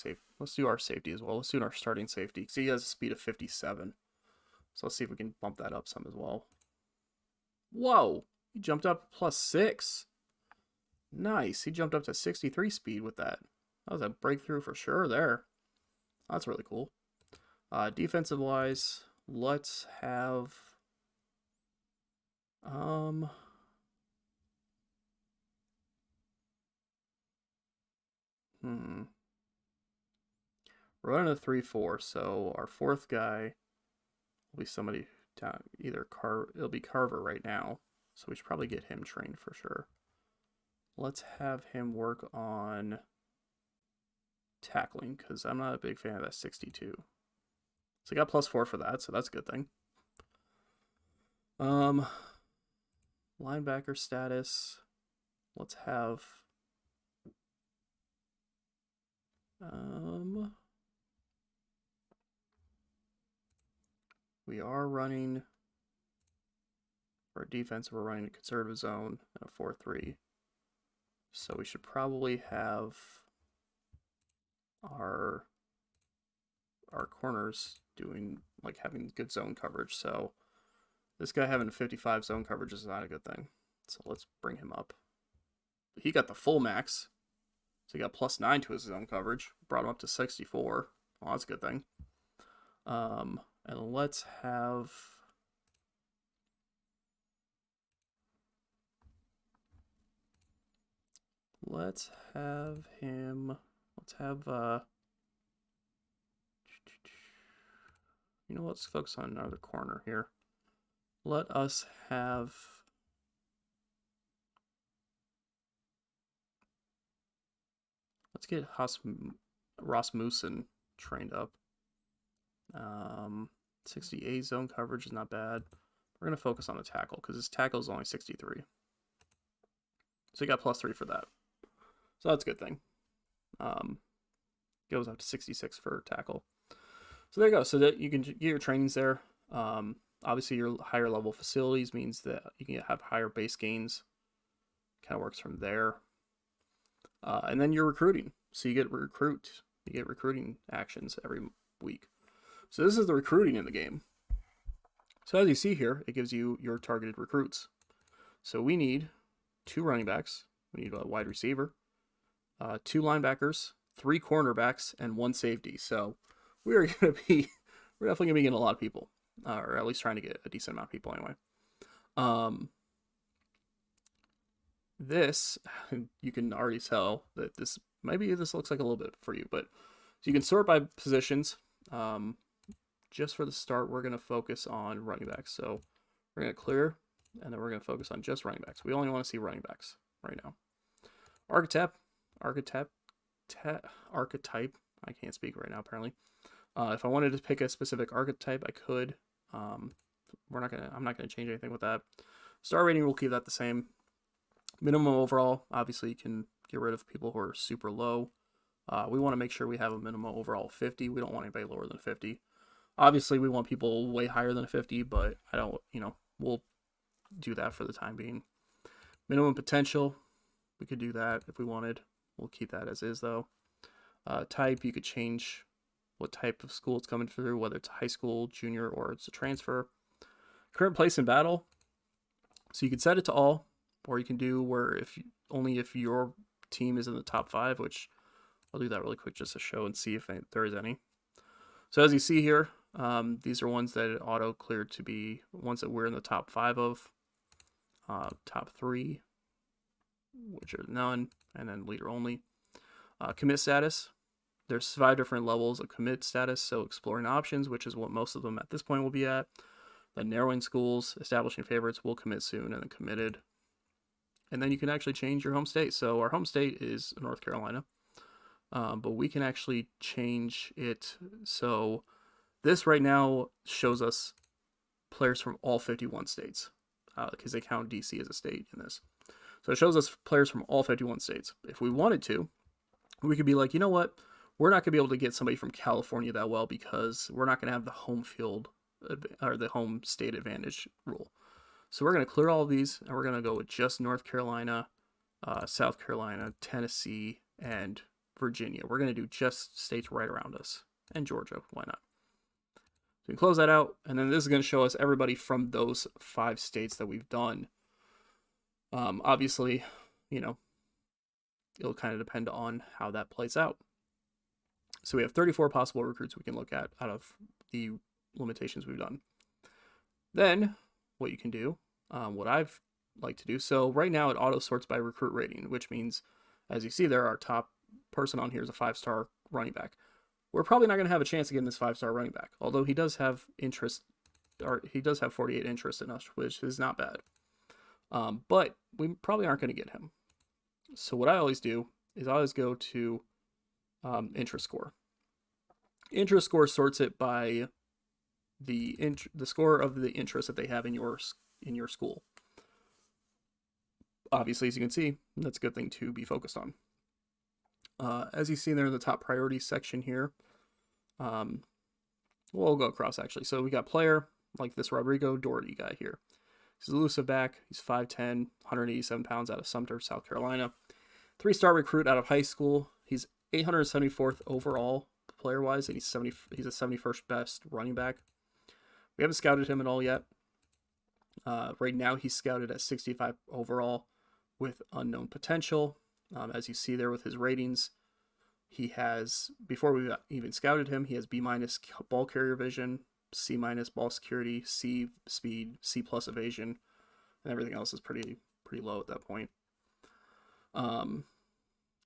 our safety as well. Let's do our starting safety, because he has a speed of 57. So let's see if we can bump that up some as well. Whoa! He jumped up +6. Nice. He jumped up to 63 speed with that. That was a breakthrough for sure there. That's really cool. Defensive wise, let's have... We're running a 3-4, so our fourth guy will be somebody down, it'll be Carver right now, so we should probably get him trained for sure. Let's have him work on tackling, because I'm not a big fan of that 62. So I got +4 for that, so that's a good thing. Linebacker status. Let's have... we are running For a defense, we're running a conservative zone and a 4-3. So we should probably have our corners doing, like, having good zone coverage. So this guy having 55 zone coverage is not a good thing. So let's bring him up. He got the full max. So he got +9 to his zone coverage. Brought him up to 64. Well, that's a good thing. And let's have... him... Let's have... You know, let's focus on another corner here. Let us have... Let's get Rasmussen trained up. 68 zone coverage is not bad. We're going to focus on the tackle because his tackle is only 63. So he got +3 for that. So that's a good thing. Goes up to 66 for tackle. So there you go. So that you can get your trainings there. Obviously, your higher level facilities means that you can have higher base gains. Kind of works from there. And then you're recruiting. So you get recruiting actions every week. So this is the recruiting in the game. So as you see here, it gives you your targeted recruits. So we need 2 running backs. We need a wide receiver, 2 linebackers, 3 cornerbacks, and 1 safety. So we're definitely going to be getting a lot of people, or at least trying to get a decent amount of people anyway. This, you can already tell that maybe this looks like a little bit for you, but so you can sort by positions. Just for the start, we're going to focus on running backs. So we're going to clear, and then we're going to focus on just running backs. We only want to see running backs right now. Archetype. I can't speak right now, apparently. If I wanted to pick a specific archetype, I could. I'm not gonna change anything with that. Star rating, we'll keep that the same. Minimum overall, obviously you can get rid of people who are super low. We want to make sure we have a minimum overall of 50. We don't want anybody lower than 50. Obviously, we want people way higher than 50, but I don't, we'll do that for the time being. Minimum potential, we could do that if we wanted. We'll keep that as is, though. Type, you could change what type of school it's coming through, whether it's high school, junior, or it's a transfer. Current place in battle, so you can set it to all, or you can do where only if your team is in the top 5, which I'll do that really quick just to show and see if there is any. So as you see here, these are ones that auto cleared to be ones that we're in the top 5 of. Top 3, which are none, and then leader only. Commit status, there's 5 different levels of commit status. So exploring options, which is what most of them at this point will be at. Then narrowing schools, establishing favorites, will commit soon, and then committed. And then you can actually change your home state. So our home state is North Carolina, but we can actually change it. So this right now shows us players from all 51 states because they count DC as a state in this. So it shows us players from all 51 states. If we wanted to, we could be like, you know what? We're not going to be able to get somebody from California that well because we're not going to have the home field or the home state advantage rule. So we're going to clear all of these, and we're going to go with just North Carolina, South Carolina, Tennessee, and Virginia. We're going to do just states right around us, and Georgia. Why not? So we can close that out, and then this is going to show us everybody from those 5 states that we've done. Obviously, it'll kind of depend on how that plays out. So we have 34 possible recruits we can look at out of the limitations we've done. Then what you can do, what I've like to do, so right now it auto sorts by recruit rating, which means, as you see there, our top person on here is a 5-star running back. We're probably not going to have a chance of getting this 5-star running back, although he does have interest, or he does have 48 interest in us, which is not bad. But we probably aren't going to get him. So what I always do is I always go to interest score. Interest score sorts it by the score of the interest that they have in your school. Obviously, as you can see, that's a good thing to be focused on. As you see there in the top priorities section here, we'll go across actually. So we got player, like this Rodrigo Doherty guy here. He's an elusive back. He's 5'10", 187 pounds out of Sumter, South Carolina. 3-star recruit out of high school. He's 874th overall player-wise, and he's a 71st best running back. We haven't scouted him at all yet. Right now, he's scouted at 65 overall with unknown potential. As you see there with his ratings, he has, before we even scouted him, he has B- ball carrier vision, C- ball security, C speed, C+ evasion, and everything else is pretty low at that point.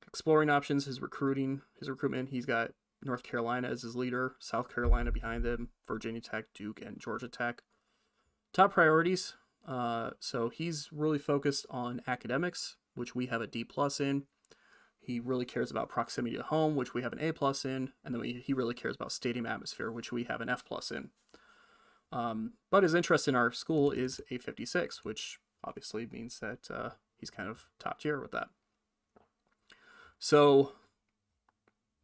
Exploring options, his recruitment, he's got North Carolina as his leader, South Carolina behind him, Virginia Tech, Duke, and Georgia Tech. Top priorities, so he's really focused on academics, which we have a D+ in. He really cares about proximity to home, which we have an A+ in, and then he really cares about stadium atmosphere, which we have an F+ in. But his interest in our school is a 56, which obviously means that he's kind of top tier with that. So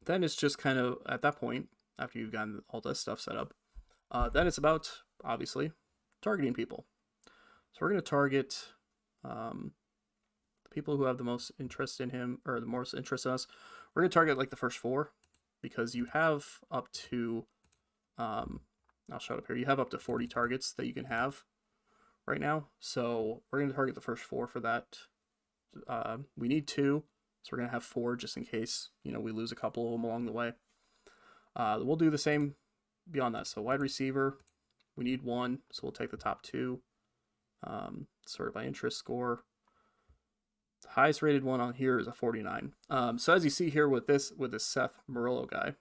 then it's just kind of, at that point, after you've gotten all this stuff set up, then it's about, obviously, targeting people. So we're going to target the people who have the most interest in him, or the most interest in us. We're going to target like the first 4, because you have up to, I'll show it up here, you have up to 40 targets that you can have right now. So we're going to target the first 4 for that. We need 2. So we're going to have 4 just in case, we lose a couple of them along the way. We'll do the same beyond that. So wide receiver, we need 1. So we'll take the top 2. Sorted by interest score. The highest rated one on here is a 49. So as you see here with this Seth Murillo guy,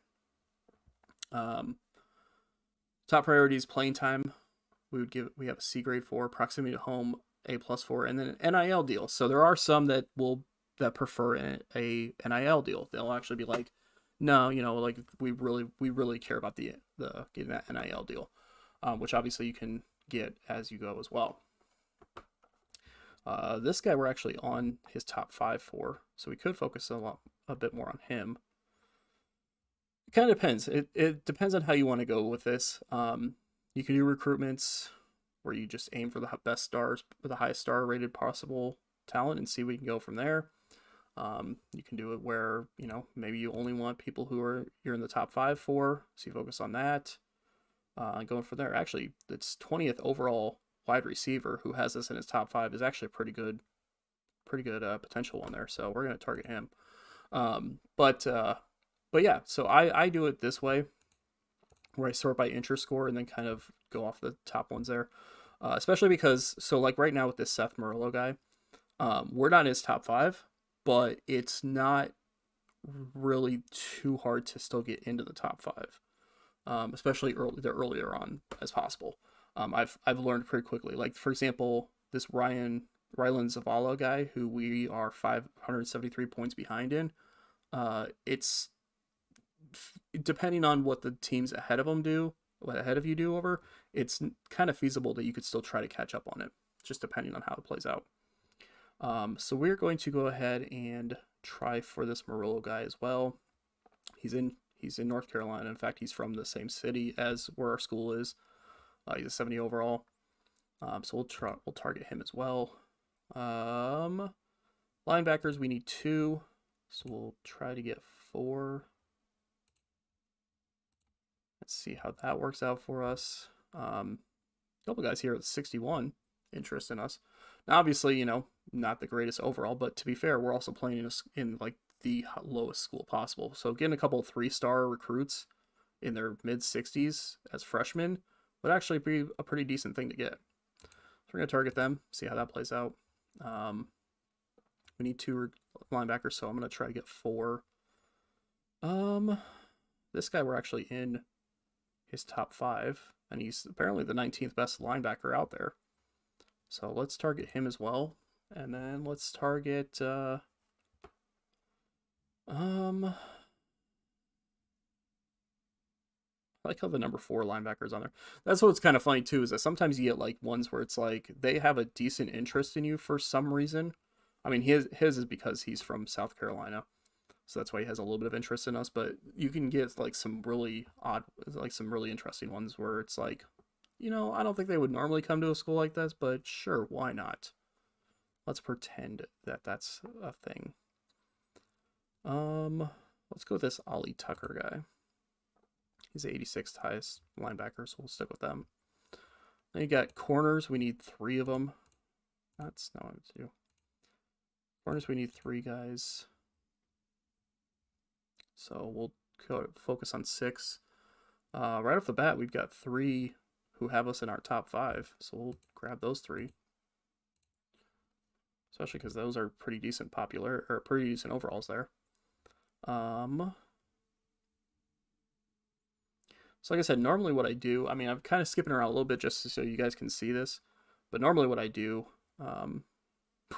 top priorities, playing time. We have a C grade 4, proximity to home, A+ 4, and then an NIL deal. So there are some that prefer a NIL deal. They'll actually be like, no, like we really care about the getting that NIL deal, which obviously you can get as you go as well. This guy we're actually on his top 5 for, so we could focus a bit more on him. It kind of depends. It depends on how you want to go with this. You can do recruitments where you just aim for the best stars, the highest star rated possible talent, and see what you can go from there. You can do it where, maybe you only want people who you're in the top 5 for, so you focus on that. Going from there, actually, it's 20th overall wide receiver who has this in his top 5 is actually a pretty good potential one there. So we're going to target him. But yeah, so I do it this way, where I sort by interest score and then kind of go off the top ones there. Especially because, so like right now with this Seth Murillo guy, we're not in his top 5, but it's not really too hard to still get into the top 5, especially earlier on as possible. I've learned pretty quickly. Like, for example, this Rylan Zavala guy, who we are 573 points behind in, it's depending on what the teams ahead of you do over, it's kind of feasible that you could still try to catch up on it, just depending on how it plays out. So we're going to go ahead and try for this Murillo guy as well. He's in North Carolina. In fact, he's from the same city as where our school is. He's a 70 overall. So we'll target him as well. Linebackers, we need 2. So we'll try to get 4. Let's see how that works out for us. A couple guys here with 61 interest in us. Now, obviously, not the greatest overall, but to be fair, we're also playing in like the lowest school possible. So getting a couple 3-star recruits in their mid-60s as freshmen would actually be a pretty decent thing to get. So we're going to target them, see how that plays out. We need 2 linebackers, so I'm going to try to get 4. This guy we're actually in his top 5, and he's apparently the 19th best linebacker out there. So let's target him as well, and then let's target I like how the number 4 linebacker's on there. That's what's kind of funny too, is that sometimes you get like ones where it's like they have a decent interest in you for some reason. I mean, his is because he's from South Carolina, so that's why he has a little bit of interest in us. But you can get like some really odd, like some really interesting ones where it's like I don't think they would normally come to a school like this, but sure, why not? Let's pretend that that's a thing. Let's go with this Ollie Tucker guy. He's the 86th highest linebacker, so we'll stick with them. Then you got corners. We need 3 of them. That's not what to do. Corners, we need 3 guys. So we'll focus on 6. Right off the bat, we've got 3 who have us in our top 5. So we'll grab those 3. Especially because those are pretty decent pretty decent overalls there. So like I said, normally what I do, I mean, I'm kind of skipping around a little bit just so you guys can see this. But normally what I do,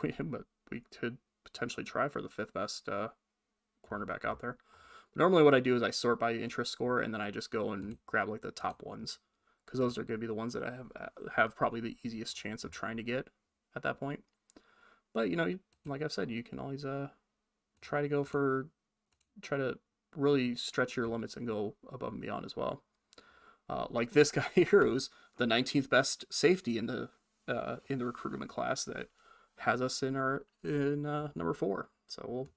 we could potentially try for the 5th best cornerback out there. But normally what I do is I sort by interest score, and then I just go and grab like the top ones, because those are going to be the ones that I have probably the easiest chance of trying to get at that point. But like I've said, you can always try to really stretch your limits and go above and beyond as well. Like this guy here, who's the 19th best safety in the recruitment class, that has us in number 4. So we'll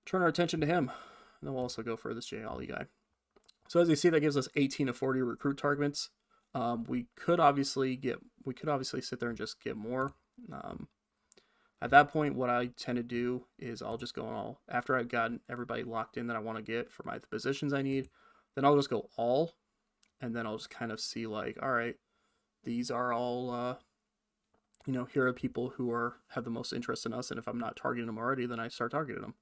turn our attention to him, and then we'll also go for this Jay Ollie guy. So as you see, that gives us 18 of 40 recruit targets. We could obviously sit there and just get more. At that point, what I tend to do is I'll just go after I've gotten everybody locked in that I want to get for the positions I need, then I'll just go all, and then I'll just kind of see like, all right, these are all, here are people who have the most interest in us, and if I'm not targeting them already, then I start targeting them.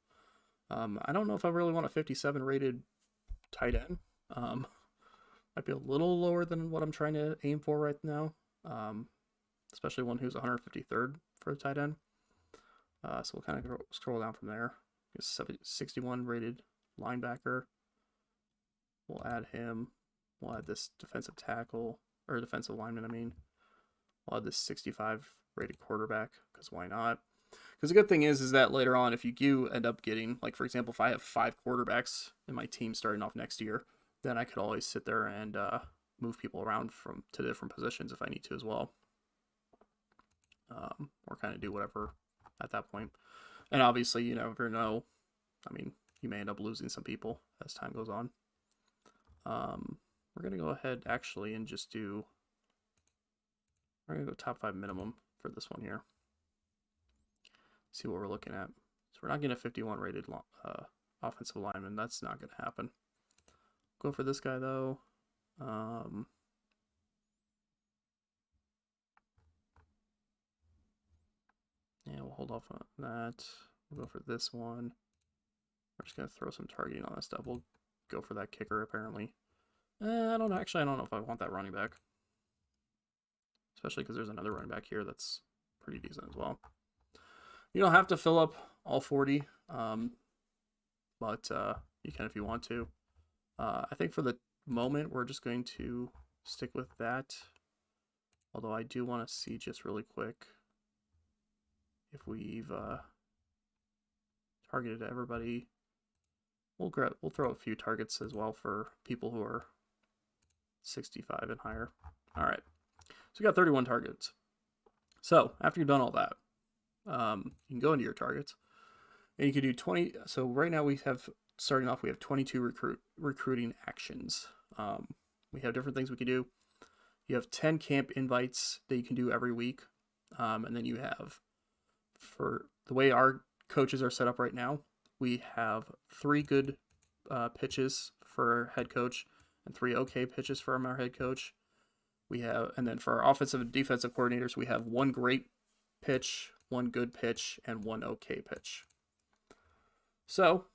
I don't know if I really want a 57 rated tight end. Might be a little lower than what I'm trying to aim for right now, especially one who's 153rd for a tight end. So we'll kind of scroll down from there. 61 rated linebacker. We'll add him. We'll add this defensive tackle, or defensive lineman, I mean. We'll add this 65 rated quarterback, because why not? Because the good thing is that later on, if you do end up getting, like for example, if I have 5 quarterbacks in my team starting off next year, then I could always sit there and move people around to different positions if I need to as well. Or kind of do whatever at that point. And obviously, you never know. I mean, you may end up losing some people as time goes on. We're going to go ahead actually and just we're going to go top 5 minimum for this one here. See what we're looking at. So we're not getting a 51 rated offensive lineman. That's not going to happen. Go for this guy though. Yeah, we'll hold off on that. We'll go for this one. We're just going to throw some targeting on this stuff. We'll go for that kicker, apparently. I don't know. Actually, I don't know if I want that running back. Especially because there's another running back here that's pretty decent as well. You don't have to fill up all 40, but you can if you want to. I think for the moment, we're just going to stick with that. Although I do want to see just really quick if we've targeted everybody. We'll throw a few targets as well for people who are 65 and higher. All right, so we got 31 targets. So after you've done all that, you can go into your targets, and you can do 20. So right now we have, starting off, we have 22 recruiting actions. We have different things we can do. You have 10 camp invites that you can do every week, and then you have, for the way our coaches are set up right now, we have 3 good pitches for head coach and 3 okay pitches from our head coach. And then for our offensive and defensive coordinators, we have 1 great pitch, 1 good pitch, and 1 okay pitch. So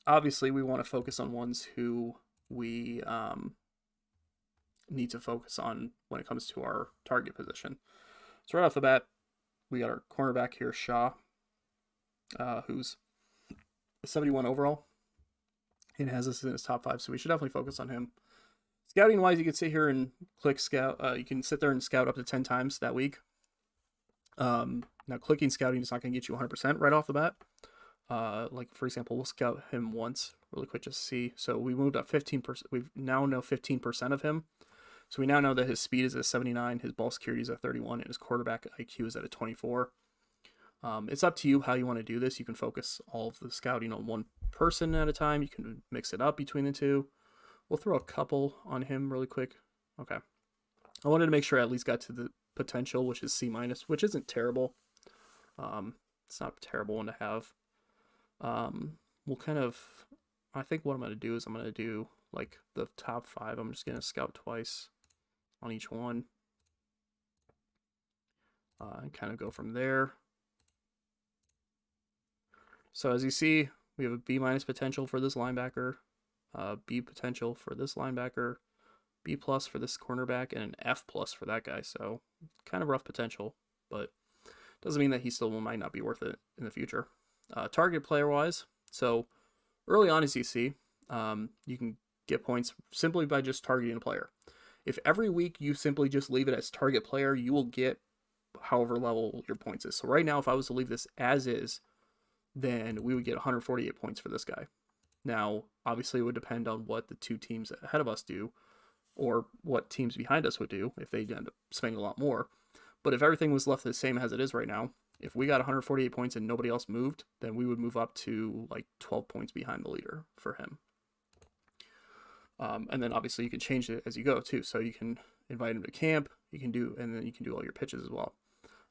obviously we want to focus on ones who we need to focus on when it comes to our target position. So right off the bat, we got our cornerback here, Shaw, who's 71 overall and has us in his top 5, so we should definitely focus on him. Scouting wise, you can sit here and click scout. You can sit there and scout up to 10 times that week. Now clicking scouting is not going to get you 100% right off the bat. Like for example, we'll scout him once really quick just to see. So we moved up 15%. We now know 15% of him. So we now know that his speed is at 79, his ball security is at 31, and his quarterback IQ is at a 24. It's up to you how you want to do this. You can focus all of the scouting on one person at a time. You can mix it up between the two. We'll throw a couple on him really quick. Okay. I wanted to make sure I at least got to the potential, which is C-, which isn't terrible. It's not a terrible one to have. We'll kind of, I think what I'm going to do is I'm going to do like the top 5. I'm just going to scout twice on each one. And kind of go from there. So as you see, we have a B- potential for this linebacker, B potential for this linebacker, B+ for this cornerback, and an F+ for that guy. So kind of rough potential, but doesn't mean that he still might not be worth it in the future. Target player-wise, so early on, as you see, you can get points simply by just targeting a player. If every week you simply just leave it as target player, you will get however level your points is. So right now, if I was to leave this as is, then we would get 148 points for this guy. Now, obviously, it would depend on what the 2 teams ahead of us do, or what teams behind us would do if they end up spending a lot more. But if everything was left the same as it is right now, if we got 148 points and nobody else moved, then we would move up to like 12 points behind the leader for him. And then obviously you can change it as you go too. So you can invite him to camp, and then you can do all your pitches as well.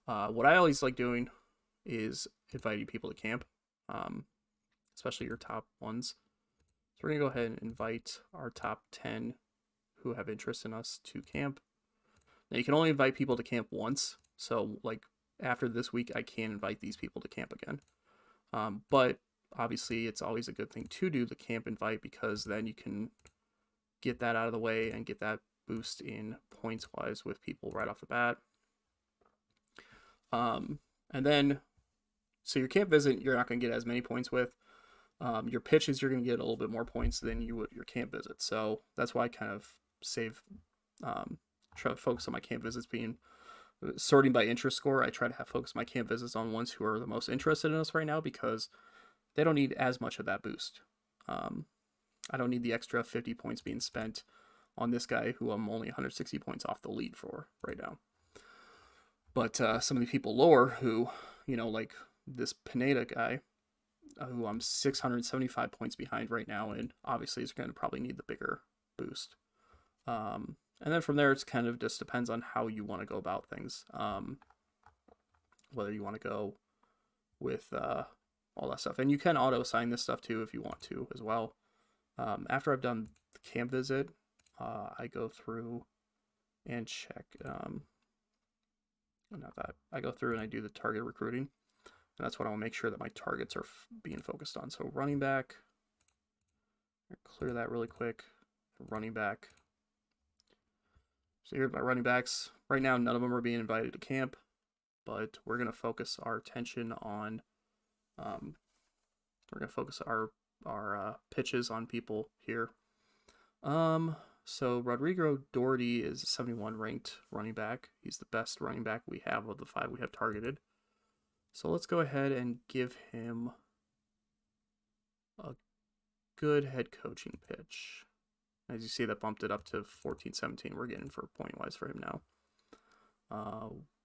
What I always like doing is inviting people to camp, especially your top ones. So we're gonna go ahead and invite our top 10 who have interest in us to camp. Now you can only invite people to camp once. So like after this week, I can invite these people to camp again. But obviously it's always a good thing to do the camp invite, because then you can get that out of the way and get that boost in points wise with people right off the bat. And then, so your camp visit, you're not going to get as many points with. Your pitches, you're going to get a little bit more points than you would your camp visit. So that's why I kind of try to focus on my camp visits being sorting by interest score. I try to have focus my camp visits on ones who are the most interested in us right now, because they don't need as much of that boost. I don't need the extra 50 points being spent on this guy who I'm only 160 points off the lead for right now. But some of the people lower who, like this Pineda guy, who I'm 675 points behind right now, and obviously is going to probably need the bigger boost. And then from there, it's kind of just depends on how you want to go about things. Whether you want to go with all that stuff. And you can auto-assign this stuff too if you want to as well. After I've done the camp visit, I go through and check. Not that. I go through and I do the target recruiting. And that's what I want to make sure that my targets are being focused on. So running back. Clear that really quick. Running back. So here's my running backs. Right now, none of them are being invited to camp, but we're going to focus our attention on, we're going to focus our pitches on people here. So Rodrigo Doherty is a 71 ranked running back. He's the best running back we have of the 5 we have targeted. So let's go ahead and give him a good head coaching pitch. As you see, that bumped it up to 14-17. We're getting for point-wise for him now.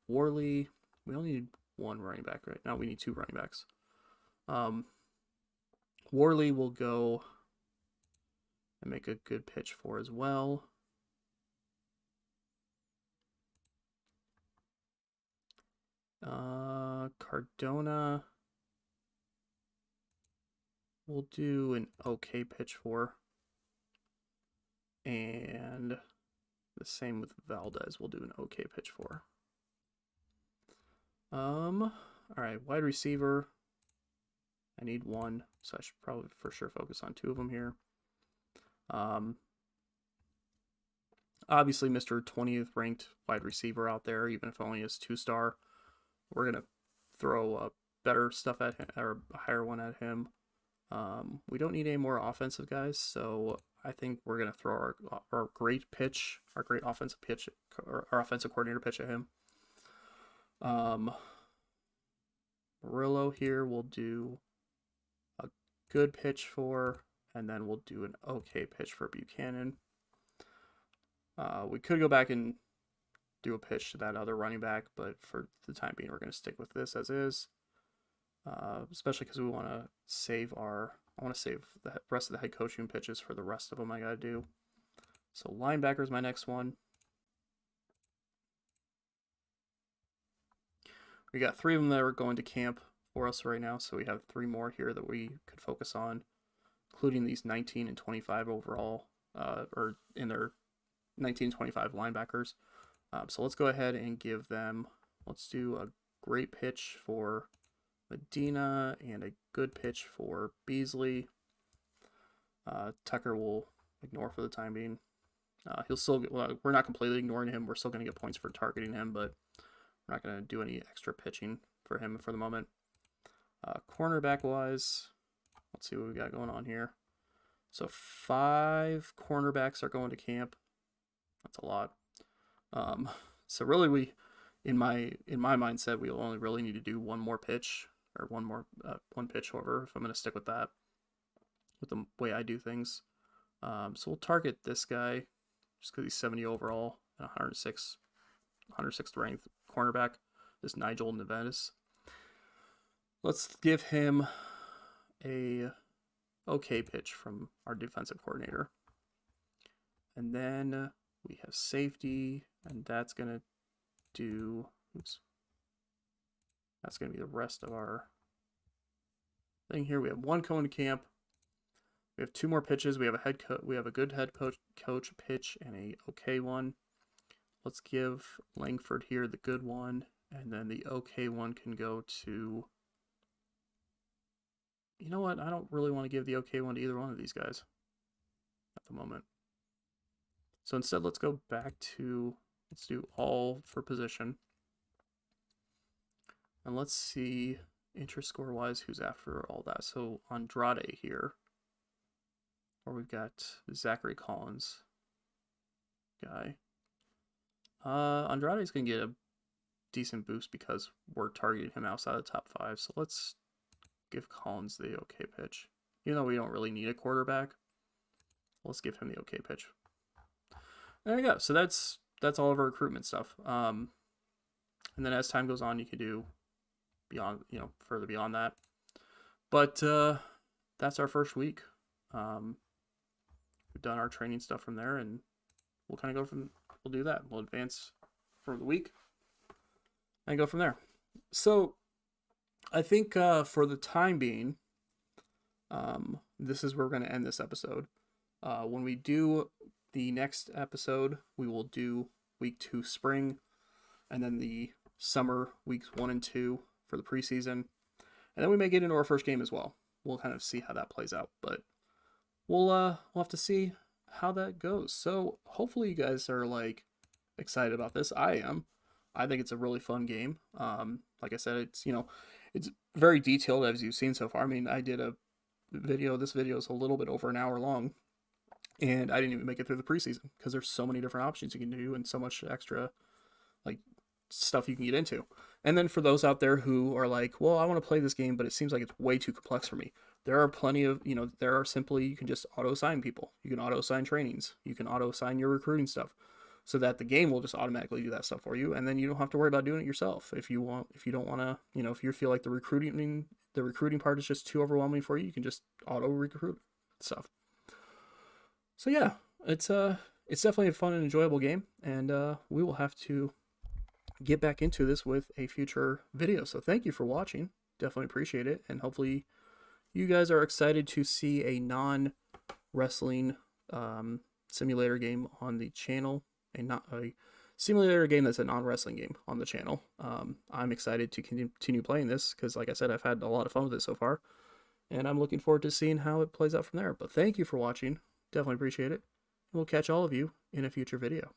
Worley, we only need 1 running back right now. We need 2 running backs. Worley will go and make a good pitch for as well. Cardona, we'll do an okay pitch for. And the same with Valdez, we'll do an okay pitch for. All right, wide receiver. I need 1, so I should probably for sure focus on 2 of them here. Obviously, Mr. 20th ranked wide receiver out there, even if only is 2-star, we're gonna throw better stuff at him, or a higher one at him. We don't need any more offensive guys, so I think we're gonna throw our great pitch, our great offensive pitch, or our offensive coordinator pitch at him. Murillo here we'll do a good pitch for, and then we'll do an okay pitch for Buchanan. We could go back and do a pitch to that other running back, but for the time being, we're going to stick with this as is. Especially because we want to save I want to save the rest of the head coaching pitches for the rest of them I got to do. So linebacker is my next one. We got 3 of them that are going to camp for us right now, so we have 3 more here that we could focus on, including these 19 and 25 overall, or in their 19 and 25 linebackers. So let's go ahead and give them, let's do a great pitch for Medina and a good pitch for Beasley. Tucker will ignore for the time being. He'll still get, well, we're not completely ignoring him. We're still going to get points for targeting him, but we're not going to do any extra pitching for him for the moment. Cornerback wise, let's see what we got going on here. So 5 cornerbacks are going to camp. That's a lot. So really, we, in my mindset, we only really need to do one more pitch, or one pitch. However, if I'm going to stick with that, with the way I do things, so we'll target this guy just because he's 70 overall and 106th ranked cornerback. This Nigel Neves. Let's give him a okay pitch from our defensive coordinator, and then we have safety, and that's gonna do. That's gonna be the rest of our thing here. We have 1 going to camp. We have 2 more pitches. We have a good head coach pitch and a okay one. Let's give Langford here the good one, and then the okay one can go to. You know what? I don't really want to give the okay one to either one of these guys at the moment. So instead, let's go back to, let's do all for position. And let's see interest score wise who's after all that. So Andrade here, or we've got Zachary Collins guy. Andrade's going to get a decent boost because we're targeting him outside the top 5. So let's give Collins the okay pitch. Even though we don't really need a quarterback, let's give him the okay pitch. There you go. So that's all of our recruitment stuff. And then as time goes on, you can do beyond, further beyond that. But that's our first week. We've done our training stuff from there, and we'll kind of we'll do that. We'll advance for the week and go from there. So I think for the time being, this is where we're going to end this episode. When we do the next episode, we will do week 2 spring, and then the summer weeks 1 and 2 for the preseason, and then we may get into our first game as well. We'll kind of see how that plays out, but we'll have to see how that goes. So hopefully you guys are excited about this. I am. I think it's a really fun game. Like I said, it's very detailed as you've seen so far. I mean, I did a video. This video is a little bit over an hour long, and I didn't even make it through the preseason because there's so many different options you can do and so much extra stuff you can get into. And then for those out there who are like, well, I want to play this game, but it seems like it's way too complex for me. There are plenty of, you can just auto-assign people. You can auto-assign trainings. You can auto-assign your recruiting stuff so that the game will just automatically do that stuff for you. And then you don't have to worry about doing it yourself. If you don't want to, if you feel like the recruiting part is just too overwhelming for you, you can just auto-recruit stuff. So yeah, it's definitely a fun and enjoyable game. And we will have to get back into this with a future video. So thank you for watching. Definitely appreciate it. And hopefully you guys are excited to see a non-wrestling simulator game on the channel, and not a simulator game that's a non-wrestling game on the channel. I'm excited to continue playing this because, like I said, I've had a lot of fun with it so far, and I'm looking forward to seeing how it plays out from there. But thank you for watching. Definitely appreciate it. We'll catch all of you in a future video.